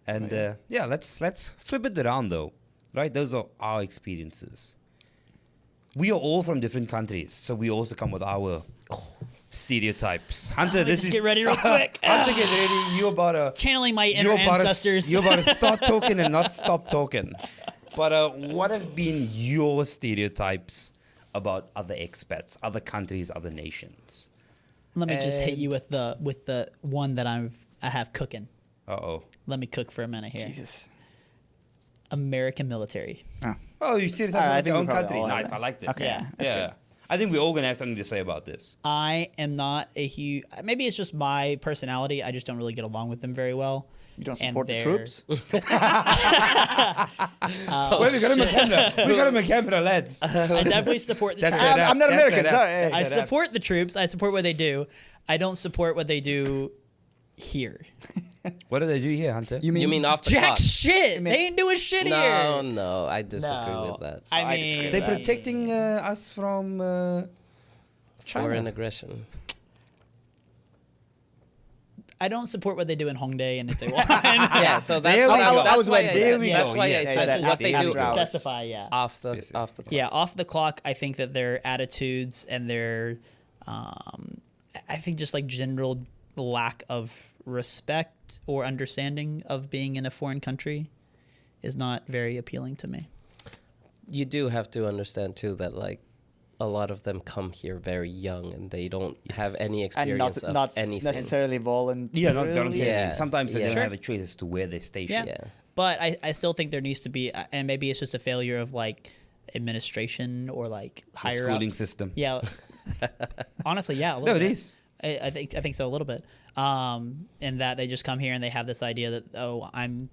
B: And let's flip it around though, right? Those are our experiences. We are all from different countries, so we also come with our stereotypes. Hunter,
A: Get ready real quick.
B: Hunter, get ready. You about to
A: Channeling my inner ancestors.
B: You're about to start talking and not stop talking. But what have been your stereotypes about other expats, other countries, other nations?
A: Let me just hit you with the one that I have cooking.
B: Uh-oh.
A: Let me cook for a minute here.
C: Jesus.
A: American military.
B: Oh, you stereotypes
C: I
B: about
C: think
B: your
C: we
B: own
C: probably
B: country.
C: all have
B: Nice,
C: that.
B: I like this.
C: Okay,
A: Yeah,
C: that's good.
B: I think we're all going to have something to say about this.
A: I am not a huge. Maybe it's just my personality. I just don't really get along with them very well.
C: You don't
A: And
C: support the
A: they're-
C: troops?
B: Wait, we got him a camera. We got him a camera, lads.
A: I definitely support the
B: That's
A: troops.
B: it.
C: I'm not
B: That's
C: American,
B: it.
C: sorry.
A: I
B: That's it.
A: support the troops. I support what they do. I don't support what they do here.
B: What do they do here, Hunter?
D: You mean off the
A: Jack
D: clock?
A: shit. They ain't doing shit here.
D: No, I disagree
A: No.
D: with that.
A: I
C: I
A: mean,
C: disagree with
B: They're
C: that.
B: protecting us from China.
D: Foreign aggression.
A: I don't support what they do in Hongdae and Itaewon.
D: Yeah, so that's
B: There we
D: why
B: go.
D: that's
C: That was
D: why
C: when-
D: I
C: there
D: said,
C: we
D: that's
B: go.
D: why
B: Yeah,
D: I said
C: exactly.
D: what they
C: After
D: do
C: hours.
A: Specify, yeah.
D: off the
B: Yes,
D: off the clock.
A: Yeah, off the clock, I think that their attitudes and their, I think just like general lack of respect or understanding of being in a foreign country is not very appealing to me.
D: You do have to understand too that like a lot of them come here very young and they don't have any
C: And
D: experience
C: not
D: of anything.
C: necessarily voluntarily.
B: Yeah, not voluntarily.
D: Yeah.
B: Sometimes they
D: Yeah.
B: don't
D: Sure.
B: have a choice as to where they're stationed.
A: Yeah.
D: Yeah.
A: But I still think there needs to be, and maybe it's just a failure of like administration or like higher
B: schooling
A: ups.
B: system.
A: Yeah. Honestly, yeah. A
B: No,
A: little
B: it
A: bit.
B: is.
A: I think so a little bit. And that they just come here and they have this idea that, oh, I'm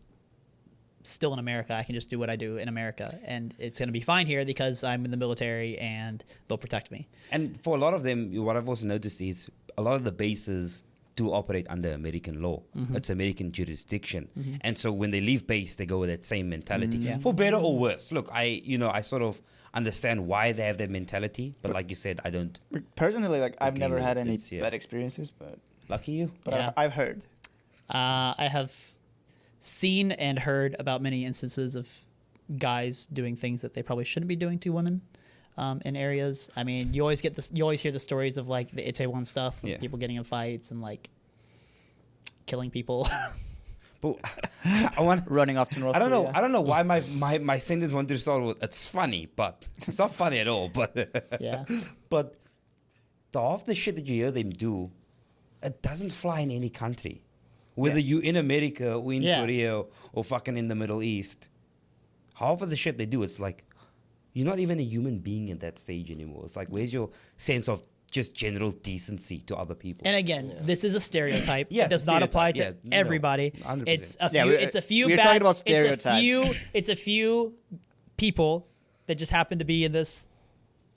A: still in America. I can just do what I do in America, and it's going to be fine here because I'm in the military and they'll protect me.
B: And for a lot of them, what I've also noticed is a lot of the bases do operate under American law. It's American jurisdiction. And so when they leave base, they go with that same mentality.
A: Yeah.
B: For better or worse. Look, I sort of understand why they have that mentality, but like you said, I don't.
C: Personally, like I've
B: Okay,
C: never
B: well,
C: had any
B: it's- yeah.
C: bad experiences, but
B: Lucky you.
A: Yeah.
C: I've heard.
A: I have seen and heard about many instances of guys doing things that they probably shouldn't be doing to women in areas. I mean, you always get this. You always hear the stories of like the Itaewon stuff, with
B: Yeah.
A: people getting in fights and like killing people.
B: But I want.
C: Running off to North
B: I don't know.
C: Korea.
B: I don't know why my sentence wanted to start with it's funny, but it's not funny at all. But
A: Yeah.
B: but the half the shit that you hear them do, it doesn't fly in any country. Whether you in America or in
A: Yeah.
B: Korea or fucking in the Middle East, half of the shit they do, it's like you're not even a human being in that stage anymore. It's like where's your sense of just general decency to other people?
A: And again, this is a stereotype.
B: Yeah,
A: It does
B: it's a
A: not apply to
B: stereotype. Yeah, no,
A: everybody.
B: 100%.
A: It's a few.
C: Yeah,
A: it's a few.
C: we're
A: bad,
C: talking about
A: It's
C: stereotypes.
A: it's a few people that just happen to be in this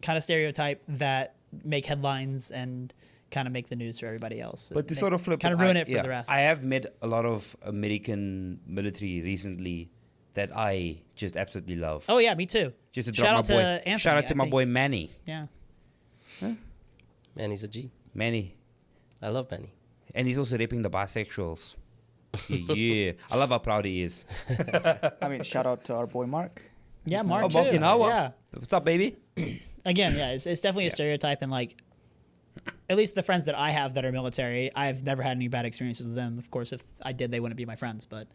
A: kind of stereotype that make headlines and kind of make the news for everybody else.
B: But to sort of flip
A: kind of ruin it for the rest.
B: I have met a lot of American military recently that I just absolutely love.
A: Oh yeah, me too.
B: Just to
A: Shout
B: drop
A: out
B: my boy.
A: to Anthony,
B: Shout out to
A: I
B: my
A: think.
B: boy Manny.
A: Yeah.
D: Manny's a G.
B: Manny.
D: I love Manny.
B: And he's also raping the bisexuals. Yeah. I love how proud he is.
C: I mean, shout out to our boy Mark.
A: Yeah, Mark
B: Oh,
A: too.
B: Okinawa.
A: Yeah.
B: What's up, baby?
A: Again, yeah, it's definitely a stereotype, and like, at least the friends that I have that are military, I've never had any bad experiences with them. Of course, if I did, they wouldn't be my friends. But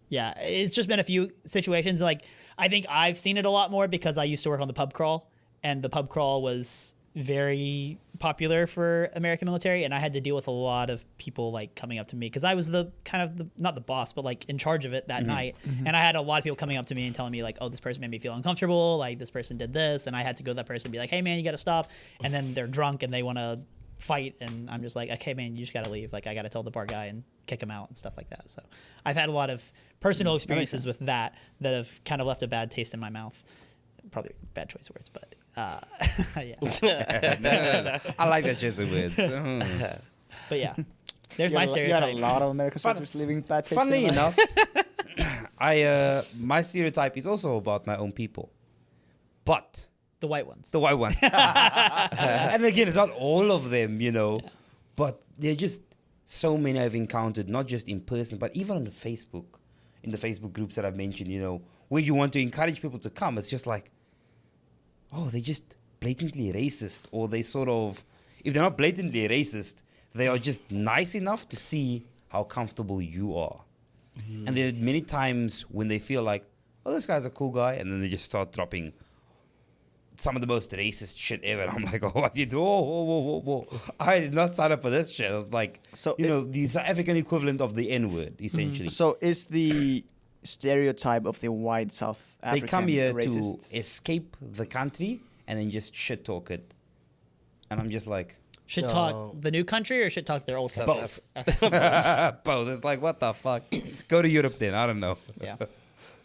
A: yeah, it's just been a few situations. Like, I think I've seen it a lot more because I used to work on the pub crawl, and the pub crawl was very popular for American military, and I had to deal with a lot of people like coming up to me because I was the kind of not the boss, but like in charge of it that night. And I had a lot of people coming up to me and telling me like, oh, this person made me feel uncomfortable, like this person did this, and I had to go to that person and be like, hey man, you got to stop. And then they're drunk and they want to fight, and I'm just like, okay man, you just got to leave. Like I got to tell the bar guy and kick him out and stuff like that. So I've had a lot of personal experiences with that have kind of left a bad taste in my mouth. Probably bad choice of words, but yeah.
B: I like that choice of words.
A: But yeah, there's my
C: You had
A: stereotype.
C: a lot of American soldiers leaving bad taste.
B: Funnily
C: in their mouth.
B: enough, my stereotype is also about my own people. But
A: The white ones.
B: the white one. And again, it's not all of them, but they're just so many I've encountered, not just in person, but even on Facebook, in the Facebook groups that I've mentioned, where you want to encourage people to come. It's just like, oh, they're just blatantly racist, or they sort of, if they're not blatantly racist, they are just nice enough to see how comfortable you are. And there are many times when they feel like, oh, this guy's a cool guy, and then they just start dropping some of the most racist shit ever. I'm like, oh, what you do? Whoa. I did not sign up for this shit. I was like,
C: So
B: the South African equivalent of the N-word, essentially.
C: So is the stereotype of the white South
B: They
C: African
B: come here
C: racist?
B: to escape the country and then just shit talk it. And I'm just like,
A: Should
D: No.
A: talk the new country or should talk their old
D: South
A: country?
D: Af-
B: both. It's like, what the fuck? Go to Europe then. I don't know.
A: Yeah.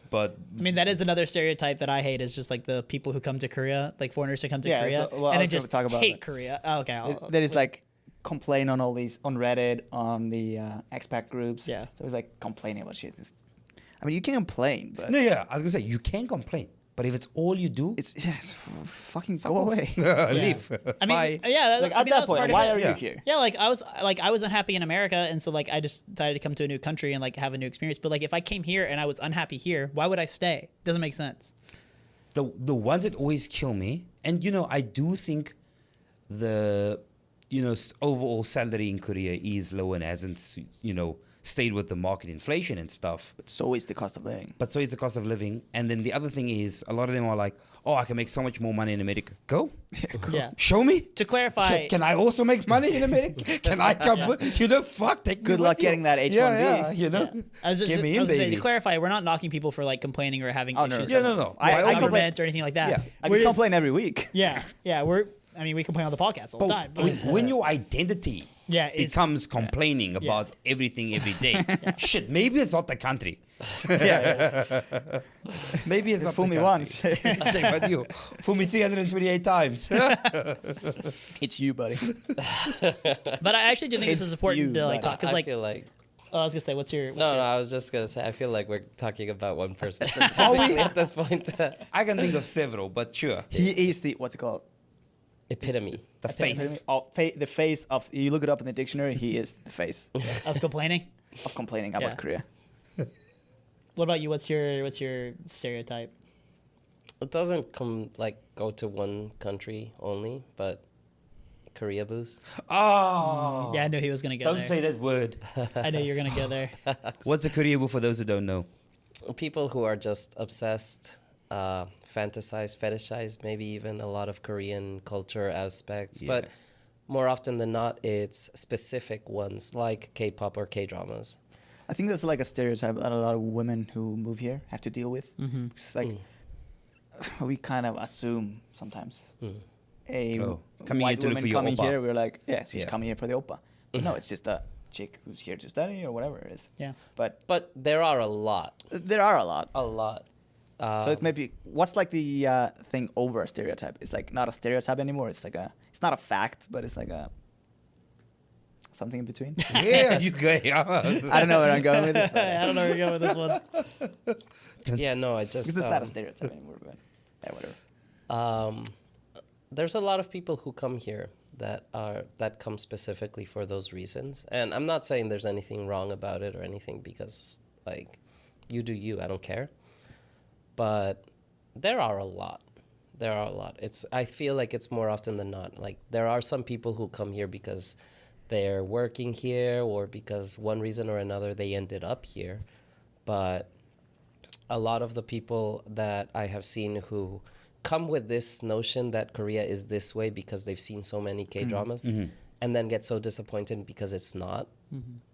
B: But
A: I mean, that is another stereotype that I hate, is just like the people who come to Korea, like foreigners who come to
C: Yeah,
A: Korea,
C: so- well, I
A: and
C: was
A: then just
C: gonna talk about
A: hate
C: that.
A: Korea. Oh, okay.
C: That is like complain on all these on Reddit, on the expat groups.
A: Yeah.
C: So it's like complaining about shit. I mean, you can complain, but
B: no, yeah, I was gonna say you can complain, but if it's all you do,
C: it's fucking go away.
B: leave.
A: I mean,
B: Bye.
A: yeah.
C: Like
A: I
C: at
A: mean,
C: that
A: was part
C: point,
A: of
C: why
A: it.
C: are
B: Yeah.
C: you here?
A: Yeah, like I was unhappy in America, and so like I just decided to come to a new country and like have a new experience. But like if I came here and I was unhappy here, why would I stay? Doesn't make sense.
B: The ones that always kill me, and I do think the overall salary in Korea is low and hasn't stayed with the market inflation and stuff.
C: But so is the cost of living.
B: But so it's the cost of living. And then the other thing is, a lot of them are like, oh, I can make so much more money in America. Go.
A: Yeah.
B: Show me.
A: To clarify,
B: Can I also make money in America? Can I come? Fuck. Take me
C: Good
B: with
C: luck
B: you.
C: getting that H-1B.
B: Yeah,
A: I was just
B: Give me
A: I
B: in,
A: was gonna say,
B: baby.
A: to clarify, we're not knocking people for like complaining or having
C: Oh, no,
A: issues
B: Yeah,
A: with
B: no.
C: I
B: Well,
A: government or anything like that.
B: Yeah.
C: I
A: We're
C: can
A: just-
C: complain every week.
A: Yeah, we complain on the podcast all the time.
B: But
A: But
B: when your identity
A: yeah, it's,
B: becomes complaining about everything every day, shit, maybe it's not the country. Maybe it's not
C: Fool
B: the
C: me
B: country.
C: once.
B: Shit, but you fool me 328 times.
C: It's you, buddy.
A: But I actually do think this
C: It's
A: is important
C: you,
A: to like
C: buddy.
A: talk because
D: I
A: like
D: feel like
A: I was gonna say, what's your
D: no, I was just gonna say I feel like we're talking about one person
B: Are we?
D: specifically at this point.
B: I can think of several, but sure.
C: He is the what's it called?
D: Epitome.
B: The face.
C: The face of. You look it up in the dictionary. He is the face
A: of complaining?
C: of complaining about
A: Yeah.
C: Korea.
A: What about you? What's your stereotype?
D: It doesn't go to one country only, but Korea boost.
B: Oh.
A: Yeah, I knew he was gonna go
B: Don't
A: there.
B: say that word.
A: I knew you were gonna go there.
B: What's a Korea for those who don't know?
D: People who are just obsessed, fantasize, fetishize, maybe even a lot of Korean culture aspects.
B: Yeah.
D: But more often than not, it's specific ones like K-pop or K-dramas.
C: I think that's like a stereotype that a lot of women who move here have to deal with.
A: Mm-hmm.
C: It's like we kind of assume sometimes a
B: coming
C: white
B: here to look
C: woman
B: for your
C: coming
B: oppa.
C: here, we're like, yes, she's
B: Yeah.
C: coming here for the oppa. But no, it's just a chick who's here to study or whatever it is.
A: Yeah.
C: But
D: But there are a lot.
C: there are a lot.
D: A lot.
C: So it may be what's like the thing over a stereotype? It's like not a stereotype anymore. It's not a fact, but it's like a something in between.
B: Yeah, you go.
C: I don't know where I'm going with this. But
A: I don't know where you're going with this one.
D: Yeah, no, I just
C: because it's not a stereotype anymore. But yeah, whatever.
D: There's a lot of people who come here that come specifically for those reasons, and I'm not saying there's anything wrong about it or anything, because like you do you, I don't care. But there are a lot. I feel like it's more often than not. Like there are some people who come here because they're working here or because one reason or another they ended up here. But a lot of the people that I have seen who come with this notion that Korea is this way because they've seen so many K-dramas and then get so disappointed because it's not.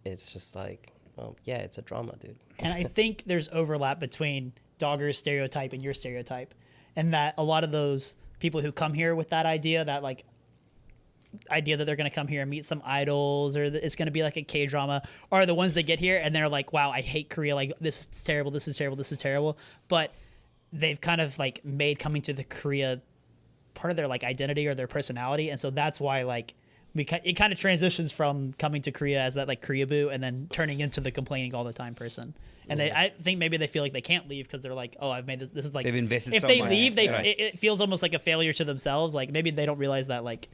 D: It's just like, well, yeah, it's a drama, dude.
A: And I think there's overlap between Dogger's stereotype and your stereotype, and that a lot of those people who come here with that idea that they're going to come here and meet some idols or it's going to be like a K-drama are the ones that get here and they're like, wow, I hate Korea. Like, this is terrible. This is terrible. This is terrible. But they've kind of like made coming to the Korea part of their like identity or their personality. And so that's why like it kind of transitions from coming to Korea as that like Korea boo and then turning into the complaining all the time person. And I think maybe they feel like they can't leave because they're like, oh, I've made this. This is like
B: they've invested.
A: If
B: so
A: they
B: much.
A: leave,
B: Right.
A: it feels almost like a failure to themselves. Like maybe they don't realize that like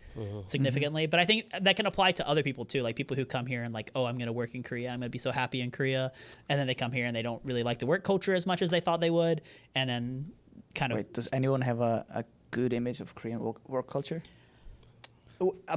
A: significantly. But I think that can apply to other people too. Like people who come here and like, oh, I'm going to work in Korea. I'm going to be so happy in Korea. And then they come here and they don't really like the work culture as much as they thought they would. And then kind of.
C: Wait, does anyone have a good image of Korean work culture?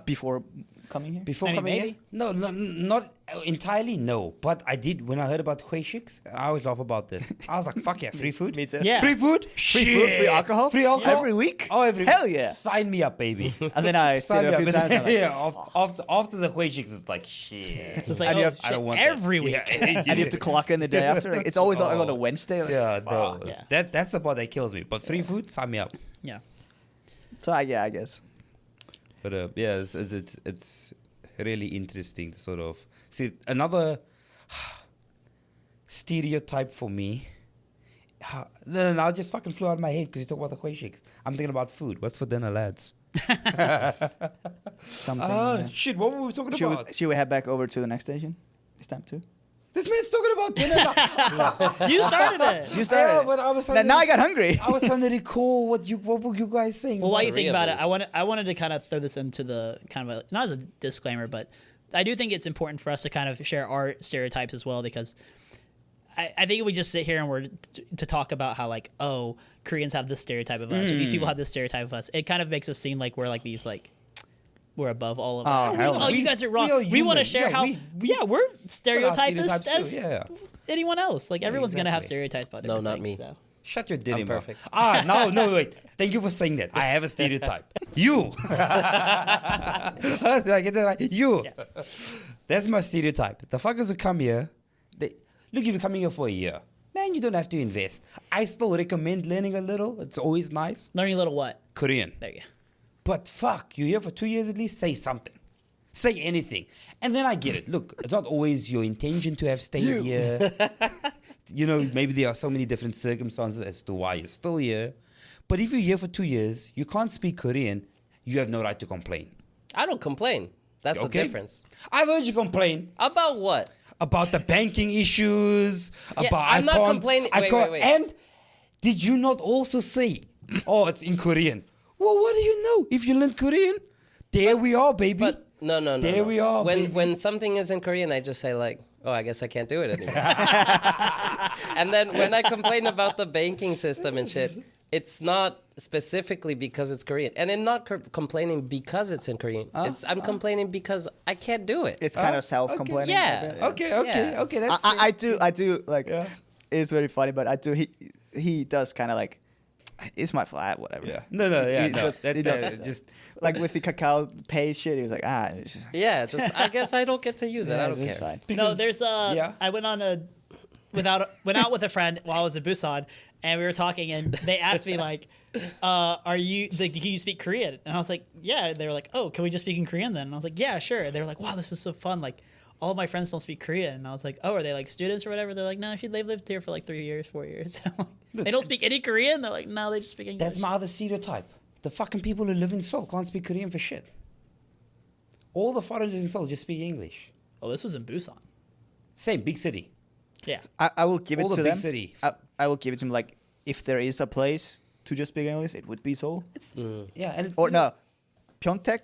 C: Before coming here?
B: Before
A: I mean,
B: coming
A: maybe.
B: here? No, not entirely, no. But I did, when I heard about Hueshiks, I always laugh about this. I was like, fuck yeah, free food?
C: Me too.
A: Yeah.
B: Free food?
C: Free food, free alcohol?
B: Free alcohol?
C: Every week?
B: Oh, every
C: Hell
B: week.
C: yeah.
B: Sign me up, baby.
C: And then I
B: Sign
C: stayed
B: me
C: a few
B: up.
C: times. And I'm like,
B: Yeah, after the Hueshiks, it's like, shit.
A: So it's like,
C: And
A: oh,
C: you have-
A: shit,
B: I don't want that.
A: every week.
B: Yeah.
C: and you have to clock in the day after. Like, it's always like on a Wednesday. Like,
B: Yeah, no.
A: Yeah.
B: That's the part that kills me. But free food, sign me up.
A: Yeah.
C: So yeah, I guess.
B: But yeah, it's really interesting to sort of see another stereotype for me. No, I just fucking flew out of my head because you talk about the Hueshiks. I'm thinking about food. What's for dinner, lads?
C: Something. Yeah.
B: Shit, what were we talking about?
C: Should we head back over to the next station? It's time to.
B: This man's talking about dinner.
A: You started it.
C: You started.
B: Yeah, but I was trying
C: Now I
B: to,
C: got hungry.
B: I was trying to recall what were you guys saying.
A: Well, while you
D: Korea
A: think about it,
D: was-
A: I wanted to kind of throw this into the kind of not as a disclaimer, but I do think it's important for us to kind of share our stereotypes as well, because I think if we just sit here and we're to talk about how like, oh, Koreans have this stereotype of us or these people have this stereotype of us, it kind of makes us seem like we're like these like we're above all of
C: Oh,
A: that.
C: hell no.
A: You guys are wrong.
B: We are
A: We want to
B: human.
A: share
B: Yeah,
A: how we're stereotypists
B: stereotypes
A: as
B: too, yeah.
A: anyone else. Like everyone's gonna have
B: exactly.
A: stereotypes about
D: No,
A: different
D: not
A: things,
D: me.
A: so.
B: Shut your dirty
D: I'm
B: mouth.
D: perfect.
B: No, wait. Thank you for saying that. I have a stereotype. You. Did I get that right? You. That's my stereotype. The fuckers who come here, look, if you're coming here for a year, man, you don't have to invest. I still recommend learning a little. It's always nice.
A: Learning a little what?
B: Korean.
A: There you go.
B: But fuck, you're here for 2 years at least, say something. Say anything. And then I get it. Look, it's not always your intention to have stayed here. You know, maybe there are so many different circumstances as to why you're still here. But if you're here for 2 years, you can't speak Korean, you have no right to complain.
D: I don't complain. That's the
B: Okay?
D: difference.
B: I've heard you complain
D: About what?
B: about the banking issues,
D: Yeah,
B: about
D: I'm not complaining- wait.
B: And did you not also say, oh, it's in Korean? Well, what do you know? If you learn Korean, there we are, baby.
D: But no.
B: There we are, baby.
D: When something is in Korean, I just say like, oh, I guess I can't do it anymore. And then when I complain about the banking system and shit, it's not specifically because it's Korean, and I'm not complaining because it's in Korean. I'm complaining because I can't do it.
C: It's kind of self-complaining.
D: Yeah.
B: Okay.
D: Yeah.
B: That's
C: I do like.
B: Yeah.
C: It's very funny, but I do. He does kind of like. It's my flat, whatever.
B: Yeah. No. Yeah.
C: He
B: no.
C: does- he does
B: That
C: that.
B: just
C: Like with the cacao pay shit, he was like, it's just,
D: Yeah, just I guess I don't get to use it. I don't
C: it's
D: care.
C: fine.
A: No, there's
B: yeah.
A: I went out with a friend while I was in Busan, and we were talking, and they asked me like, can you speak Korean? And I was like, yeah. They were like, oh, can we just speak in Korean then? And I was like, yeah, sure. And they were like, wow, this is so fun. Like, all my friends don't speak Korean. And I was like, oh, are they like students or whatever? They're like, no, they've lived here for like 3 years, 4 years. I'm like, they don't speak any Korean? They're like, no, they just speak English.
B: That's my other stereotype. The fucking people who live in Seoul can't speak Korean for shit. All the foreigners in Seoul just speak English.
A: Oh, this was in Busan.
B: Same, big city.
A: Yeah.
C: I will give
B: All
C: it
B: the
C: to
B: big
C: them.
B: city.
C: I will give it to them. Like, if there is a place to just speak English, it would be Seoul.
B: Yeah, and it's,
C: Or no, Pyeongtaek,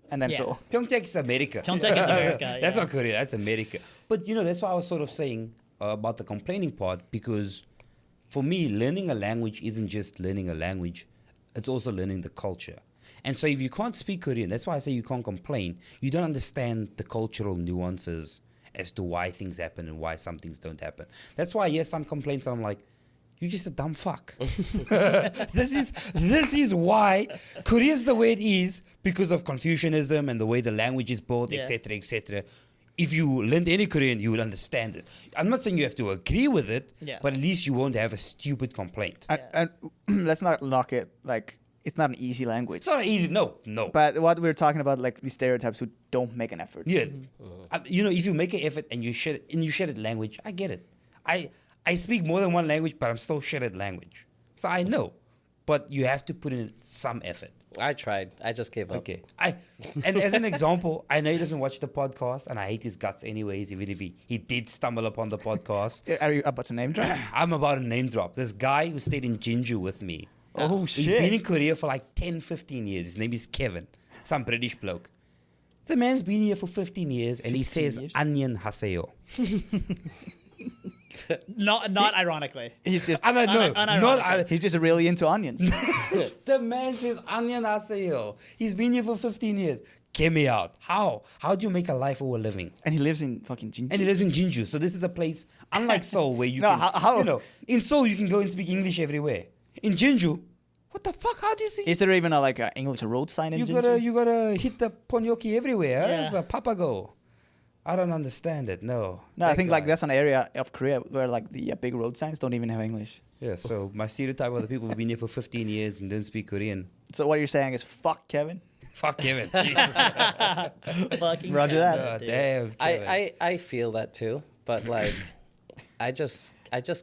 C: and then
A: Yeah.
C: Seoul.
B: Pyeongtaek is America.
A: Pyeongtaek is America.
B: That's
A: yeah.
B: not Korea. That's America. But that's why I was sort of saying about the complaining part, because for me, learning a language isn't just learning a language; it's also learning the culture. And so, if you can't speak Korean, that's why I say you can't complain. You don't understand the cultural nuances as to why things happen and why some things don't happen. That's why, yes, some complaints. I'm like, you're just a dumb fuck. This is why Korea's the way it is, because of Confucianism and the way the language is built,
A: Yeah.
B: etc., etc. If you learned any Korean, you would understand it. I'm not saying you have to agree with it,
A: Yeah.
B: but at least you won't have a stupid complaint.
C: And let's not knock it. Like, it's not an easy language.
B: It's not easy. No.
C: But what we're talking about, like these stereotypes who don't make an effort.
B: Yeah. If you make an effort and you share it language, I get it. I speak more than one language, but I'm still shit at language. So I know. But you have to put in some effort.
D: I tried. I just gave up.
B: Okay. And as an example, I know he doesn't watch the podcast, and I hate his guts anyways, even if he did stumble upon the podcast.
C: Are you about to name drop?
B: I'm about to name drop. This guy who stayed in Jeonju with me.
C: Oh,
B: He's
C: shit.
B: been in Korea for like 10, 15 years. His name is Kevin. Some British bloke. The man's been here for 15 years, and he
C: 15
B: says,
C: years?
B: "Anyan haseo."
A: Not ironically.
C: He's just
B: I don't know.
A: Unironically.
C: he's just really into onions.
B: The man says, "Anyan haseo." He's been here for 15 years. Get me out. How? How do you make a life or a living?
C: And he lives in fucking Jinji.
B: And he lives in Jeonju, so this is a place unlike Seoul where you
C: No,
B: can,
C: how-
B: in Seoul you can go and speak English everywhere. In Jeonju, what the fuck? How do you see?
C: Is there even a English road sign in
B: You
C: Jinji?
B: gotta hit the ponyoki everywhere.
A: Yeah.
B: It's a papago. I don't understand it. No.
C: No, I
B: That
C: think
B: guy.
C: like that's an area of Korea where like the big road signs don't even have English.
B: Yeah. So my stereotype of the people who've been here for 15 years and don't speak Korean.
C: So what you're saying is fuck Kevin.
B: Fuck Kevin.
A: Fucking
C: Roger that.
B: God
A: dude.
B: damn. Kevin.
D: I feel that too, but like, I just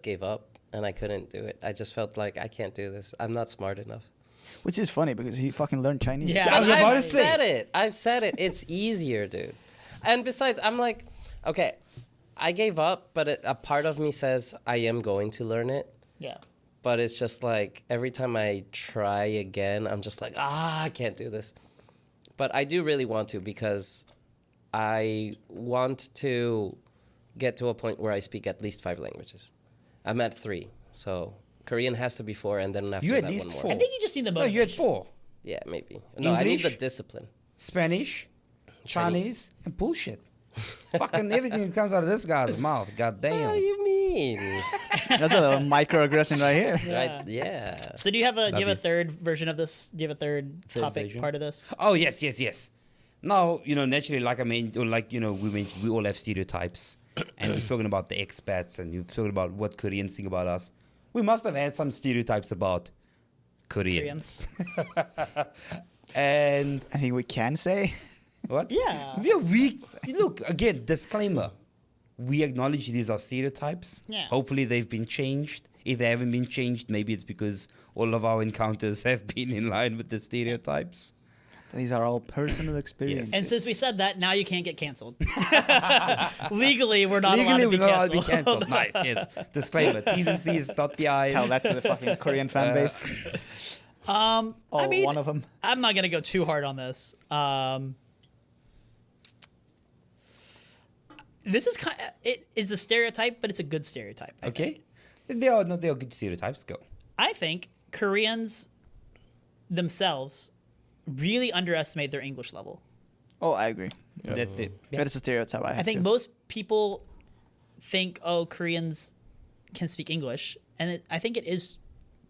D: gave up and I couldn't do it. I just felt like I can't do this. I'm not smart enough.
C: Which is funny because he fucking learned Chinese.
A: Yeah.
B: I was about
D: I've
B: to say.
D: said it. I've said it. It's easier, dude. And besides, I'm like, okay, I gave up, but a part of me says I am going to learn it.
A: Yeah.
D: But it's just like every time I try again, I'm just like, I can't do this. But I do really want to because I want to get to a point where I speak at least 5 languages. I'm at 3, so Korean has to be 4, and then after
B: You at
D: that
B: least
D: one more.
B: 4.
A: I think you just need the
B: No,
A: motivation.
B: you had 4.
D: Yeah, maybe. No, I need the
B: English?
D: discipline.
B: Spanish, Chinese, and bullshit. Fucking everything that comes out of this guy's mouth. God
D: What do
B: damn.
D: you mean?
C: That's a little microaggression right here.
D: Right? Yeah.
A: So do you have a
B: Love you.
A: third version of this? Do you have a third topic
B: version?
A: part of this?
B: Oh yes. Now, naturally, like I mean, or like we all have stereotypes, and we've spoken about the expats, and you've spoken about what Koreans think about us. We must have had some stereotypes about Koreans. And
C: I think we can say.
B: what?
A: Yeah.
B: We look again. Disclaimer: we acknowledge these are stereotypes.
A: Yeah.
B: Hopefully, they've been changed. If they haven't been changed, maybe it's because all of our encounters have been in line with the stereotypes.
C: These are all personal experiences.
A: And since we said that, now you can't get canceled. Legally, we're not
B: Legally,
A: allowed to be
B: we're not allowed to be
A: canceled.
B: cancelled. Nice, yes. Disclaimer: T's and C's, dot the I's.
C: Tell that to the fucking Korean fan base.
A: I mean,
C: one of them.
A: I'm not gonna go too hard on this. This is it is a stereotype, but it's a good stereotype. I think.
B: Okay, they are good stereotypes. Go.
A: I think Koreans themselves really underestimate their English level.
C: Oh, I agree.
B: That they, yeah.
C: That is a stereotype I have
A: I think
C: too.
A: most people think, oh, Koreans can speak English, and I think it is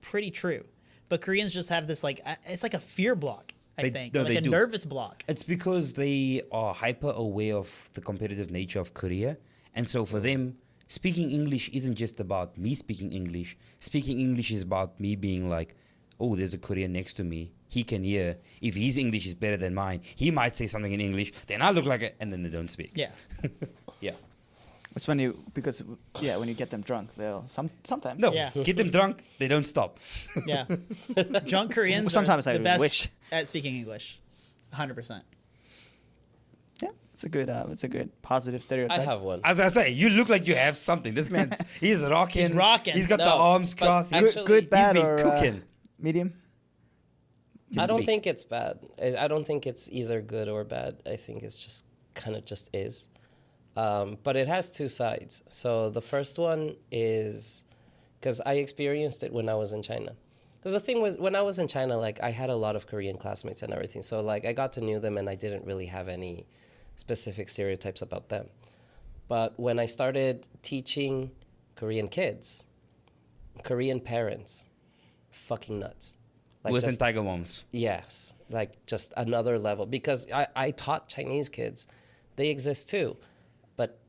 A: pretty true. But Koreans just have this it's like a fear block. I
B: They-
A: think
B: no,
A: like
B: they
A: a
B: do.
A: nervous block.
B: It's because they are hyper aware of the competitive nature of Korea, and so for them, speaking English isn't just about me speaking English. Speaking English is about me being like oh, there's a Korean next to me. He can hear. If his English is better than mine, he might say something in English. Then I look like it, and then they don't speak.
A: Yeah.
B: Yeah.
C: It's when you when you get them drunk, they'll sometimes.
B: No,
A: Yeah.
B: get them drunk. They don't stop.
A: Yeah. Drunk Koreans
C: Sometimes
A: are
C: I
A: the best
C: wish.
A: at speaking English. 100%.
C: Yeah, it's a good positive stereotype.
D: I have one.
B: As I say, you look like you have something. This man's he's rocking.
A: He's rocking.
B: He's got the
D: No,
B: arms
D: but
B: crossed.
D: actually-
C: Good, good, bad,
B: he's been
C: or
B: cooking.
C: medium.
D: I don't
B: me.
D: think it's bad. I don't think it's either good or bad. I think it's just kind of just is. But it has two sides. So the first one is because I experienced it when I was in China. Because the thing was, when I was in China, like I had a lot of Korean classmates and everything. So like I got to know them and I didn't really have any specific stereotypes about them. But when I started teaching Korean kids, Korean parents, fucking nuts. Like
B: Worse than
D: just-
B: Tiger Moms.
D: Yes, like just another level. Because I taught Chinese kids, they exist too, but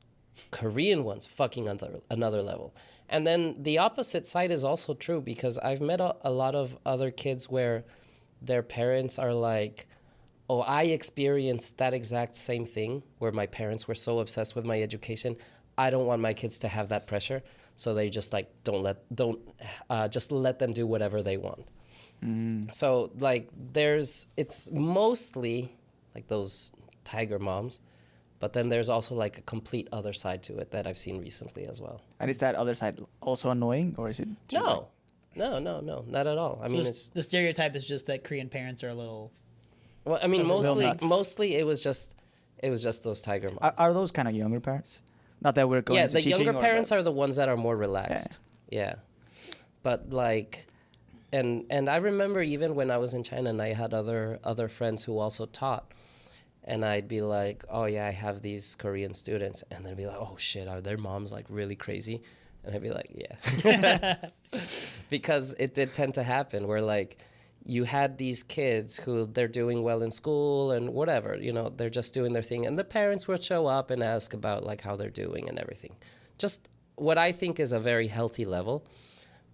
D: Korean ones, fucking another level. And then the opposite side is also true because I've met a lot of other kids where their parents are like, oh, I experienced that exact same thing where my parents were so obsessed with my education. I don't want my kids to have that pressure. So they just like, just let them do whatever they want. So like it's mostly like those tiger moms, but then there's also like a complete other side to it that I've seen recently as well.
C: And is that other side also annoying, or is it?
D: No, not at all. I mean, it's
A: The stereotype is just that Korean parents are a little.
D: well, I mean,
C: Real nuts.
D: mostly it was just those tiger moms.
C: Are those kind of younger parents? Not that we're going
D: Yeah,
C: to
D: the
C: teaching.
D: younger parents are the ones that are more relaxed. Yeah. But like and I remember even when I was in China and I had other friends who also taught, and I'd be like, "Oh yeah, I have these Korean students." And they'd be like, "Oh shit, are their moms like really crazy?" And I'd be like, "Yeah." Because it did tend to happen where like you had these kids who they're doing well in school and whatever, you know, they're just doing their thing. And the parents would show up and ask about like how they're doing and everything. Just what I think is a very healthy level.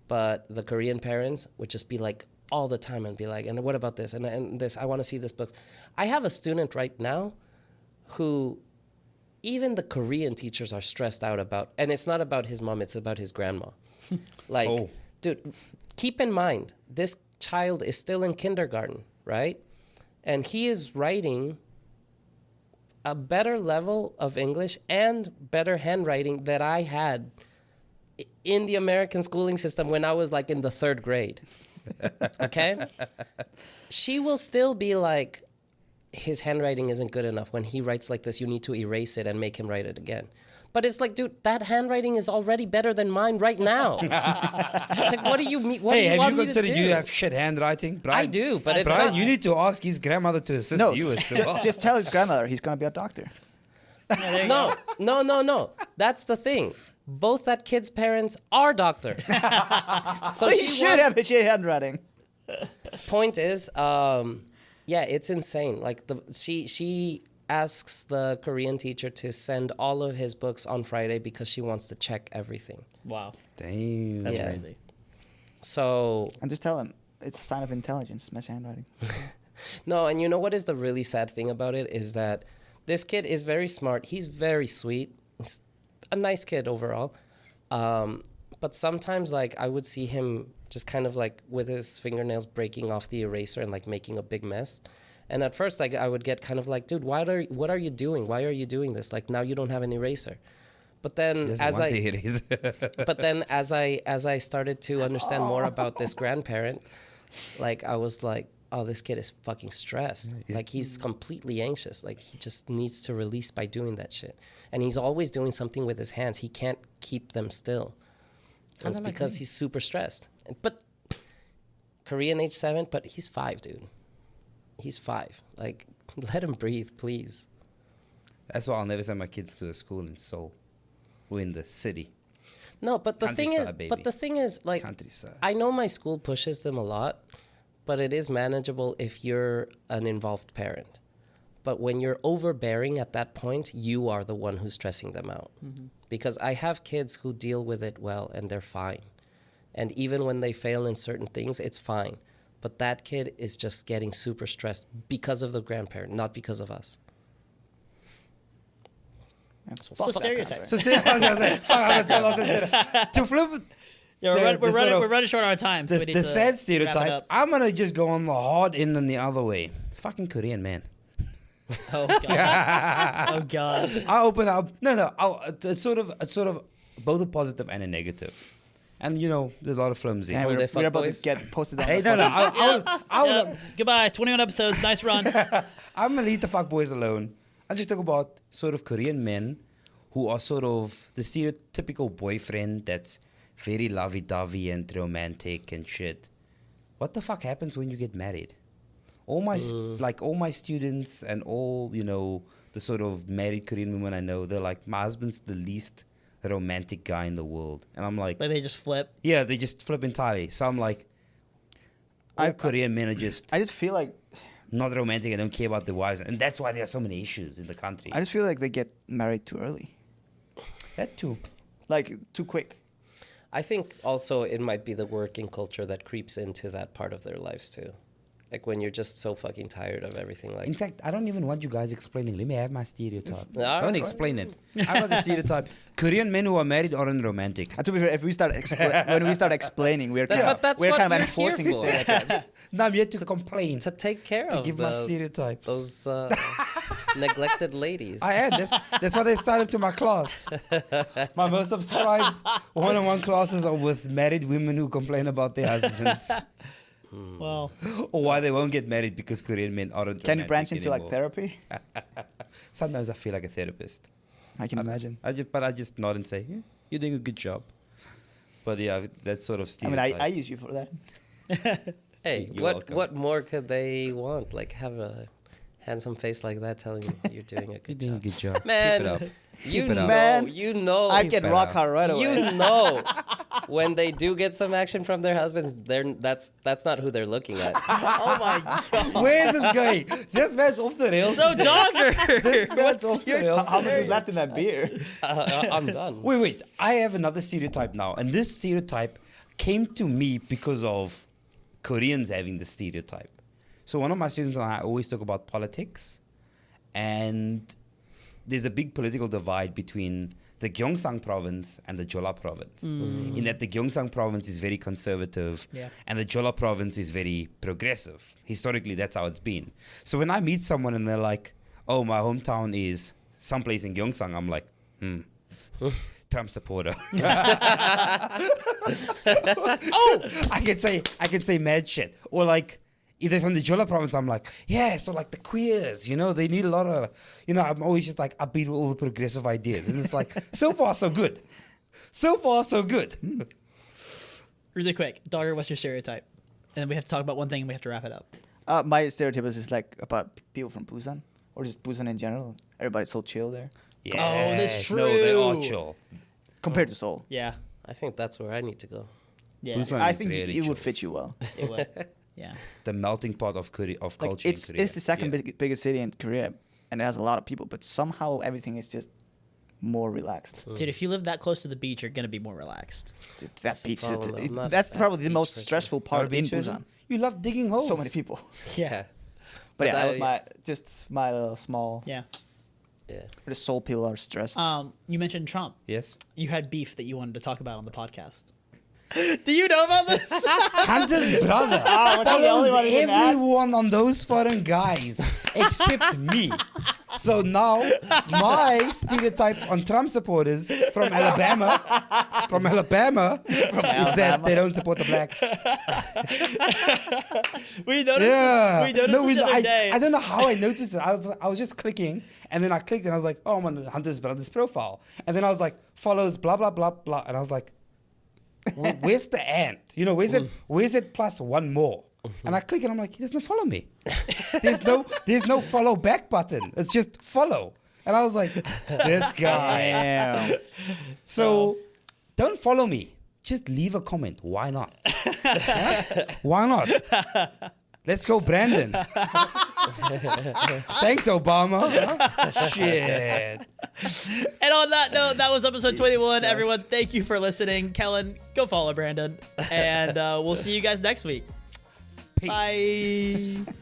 D: But the Korean parents would just be like all the time and be like, and what about this? And this, I want to see this books. I have a student right now who even the Korean teachers are stressed out about, and it's not about his mom, it's about his grandma. Like,
B: Oh.
D: dude, keep in mind, this child is still in kindergarten, right? And he is writing a better level of English and better handwriting that I had in the American schooling system when I was like in the 3rd grade. Okay? She will still be like, his handwriting isn't good enough. When he writes like this, you need to erase it and make him write it again. But it's like, dude, that handwriting is already better than mine right now. It's like, what do you mean? What do
B: Hey,
D: you
B: have
D: want
B: you
D: me to
B: considered
D: do?
B: you have shit handwriting, Brian?
D: I do, but it's
B: Brian,
D: not.
B: you need to ask his grandmother to assist
C: No,
B: you as well.
C: just tell his grandmother he's gonna be a doctor.
D: No. That's the thing. Both that kid's parents are doctors.
C: So he should have a shit handwriting.
D: Point is, yeah, it's insane. Like she asks the Korean teacher to send all of his books on Friday because she wants to check everything.
A: Wow.
B: Damn.
A: That's
D: Yeah.
A: crazy.
D: So
C: And just tell him it's a sign of intelligence, messy handwriting.
D: no, and you know what is the really sad thing about it is that this kid is very smart. He's very sweet. He's a nice kid overall. But sometimes like I would see him just kind of like with his fingernails breaking off the eraser and like making a big mess. And at first like I would get kind of like, dude, what are you doing? Why are you doing this? Like now you don't have an eraser. But then as I started to understand more about this grandparent, like I was like, oh, this kid is fucking stressed. Like he's completely anxious. Like he just needs to release by doing that shit. And he's always doing something with his hands. He can't keep them still. And it's because he's super stressed. But Korean age 7, but he's 5, dude. He's 5. Like, let him breathe, please.
B: That's why I'll never send my kids to a school in Seoul. Or in the city.
D: No, but the thing is,
B: Countryside, baby.
D: like,
B: Countryside.
D: I know my school pushes them a lot, but it is manageable if you're an involved parent. But when you're overbearing at that point, you are the one who's stressing them out. Mm-hmm. Because I have kids who deal with it well and they're fine. And even when they fail in certain things, it's fine. but that kid is just getting super stressed because of the grandparent, not because of us.
A: So stereotypes.
B: So to flip
A: Yeah, we're
B: sort of-
A: running short on our time. So we
B: the,
A: need
B: the
A: to
B: sad
A: wrap it
B: stereotype,
A: up.
B: I'm gonna just go on the hard end and the other way. Fucking Korean man.
A: Oh god. Oh god.
B: I open up. No. It's sort of both a positive and a negative. And you know, there's a lot of flimsy.
C: Damn,
D: Will they
C: we're
D: fuck
C: about
D: boys?
C: to get posted on
B: Hey,
C: the
B: no.
C: fucking-
B: I would.
A: Yep. Goodbye. 21 episodes. Nice run.
B: I'm gonna leave the fuck boys alone. I just talk about sort of Korean men who are sort of the stereotypical boyfriend that's very lovey-dovey and romantic and shit. What the fuck happens when you get married? All my all my students and all, you know, the sort of married Korean women I know, they're like, my husband's the least romantic guy in the world. And I'm like,
A: Like they just flip.
B: yeah, they just flip entirely. So I'm like, all Korean men are just
C: I just feel like
B: not romantic and don't care about their wives. And that's why there are so many issues in the country.
C: I just feel like they get married too early,
B: That too.
C: like too quick.
D: I think also it might be the working culture that creeps into that part of their lives too. Like when you're just so fucking tired of everything. Like
B: In fact, I don't even want you guys explaining. Let me have my stereotype.
D: All
B: Don't
D: right.
B: explain it. I got the stereotype. Korean men who are married aren't romantic.
C: And to be fair, if we start when we start explaining, we're
D: But
C: kind of
D: that's
C: we're
D: what
C: kind of
D: we're
C: enforcing
D: here
C: the
D: for.
C: stereotype.
B: Now I'm here to complain,
D: to take care
B: to
D: of
B: give my stereotypes.
D: those neglected ladies.
B: I am. That's why they signed up to my class. My most subscribed one-on-one classes are with married women who complain about their husbands.
A: Well,
B: Or why they won't get married because Korean men aren't
C: Can you branch
B: romantic
C: into like
B: anymore.
C: therapy?
B: Sometimes I feel like a therapist.
C: I can imagine.
B: I just nod and say, yeah, you're doing a good job. But yeah, that sort of
C: I
B: stereotype.
C: mean, I use you for that.
D: Hey,
B: You're
D: what
B: welcome.
D: what more could they want? Like have a handsome face like that telling you you're doing a
B: You're
D: good
B: doing a
D: job.
B: good job.
D: Man,
B: Keep it up.
D: you
B: Keep it
D: know,
B: up.
C: Man,
D: you know,
C: I can
B: it
C: rock
B: up.
C: hard right away.
D: you know, when they do get some action from their husbands, that's not who they're looking at.
A: oh my god.
B: Where's this going? This man's off the rails.
A: So dogger.
B: This man's off the rails.
C: How much is left in that beer?
D: I'm done.
B: Wait. I have another stereotype now. And this stereotype came to me because of Koreans having the stereotype. So one of my students and I always talk about politics. And there's a big political divide between the Gyeongsang province and the Jeolla province. In that the Gyeongsang province is very conservative
A: Yeah.
B: and the Jeolla province is very progressive. Historically, that's how it's been. So when I meet someone and they're like, oh, my hometown is someplace in Gyeongsang, I'm like, Trump supporter. I can say mad shit. Or like, either from the Jeolla province, I'm like, yeah, so like the queers, you know, they need a lot of, you know, I'm always just like upbeat with all the progressive ideas. And it's like, so far, so good. So far, so good.
A: Really quick, dogger, what's your stereotype? And then we have to talk about one thing and we have to wrap it up.
C: My stereotype is just like about people from Busan or just Busan in general. Everybody's so chill there
B: Yeah,
A: that's
B: No, they are
A: true.
B: chill.
C: compared to Seoul.
A: Yeah.
D: I think that's where I need to go.
A: Yeah.
B: Busan
C: I
B: is
C: think
B: really
C: it would
B: chill.
C: fit you well.
A: It would. Yeah.
B: The melting pot of Korea, of
C: Like
B: culture
C: it's
B: in Korea.
C: it's the second
B: Yeah.
C: biggest city in Korea, and it has a lot of people. But somehow everything is just more relaxed.
A: Dude, if you live that close to the beach, you're going to be more relaxed.
C: Dude, that
D: That's the
C: beach,
D: problem, though. I'm not
C: that's
D: that
C: probably the
D: beach
C: most
D: person.
C: stressful
B: Not a
C: part in
B: beach person?
C: Busan.
B: You love digging holes.
C: So many people.
D: Yeah.
C: But yeah, that was
D: I-
C: my little small.
A: Yeah.
D: Yeah.
C: The Seoul people are stressed.
A: You mentioned Trump.
B: Yes.
A: You had beef that you wanted to talk about on the podcast. Do you know about this?
B: Hunter's brother
C: was he the only one who didn't add?
B: everyone on those foreign guys except me. So now my stereotype on Trump supporters from Alabama is that they don't support the blacks.
A: We noticed
B: Yeah.
A: this, we noticed this the other day.
B: I don't know how I noticed it. I was just clicking, and then I clicked, and I was like, oh, I'm on Hunter's brother's profile. And then I was like, follows, blah, blah, blah, blah. And I was like, where's the and? You know, where's it plus one more? And I click, and I'm like, he doesn't follow me. There's no follow back button. It's just follow. And I was like, this guy.
C: Damn.
B: So don't follow me. Just leave a comment. Why not? Huh? Why not? Let's go, Brandon. Thanks, Obama. Huh? Shit.
A: And on that note, that was episode 21.
C: Christ.
A: Everyone, thank you for listening. Kellen, go follow Brandon. And we'll see you guys next week.
B: Peace.
A: Bye.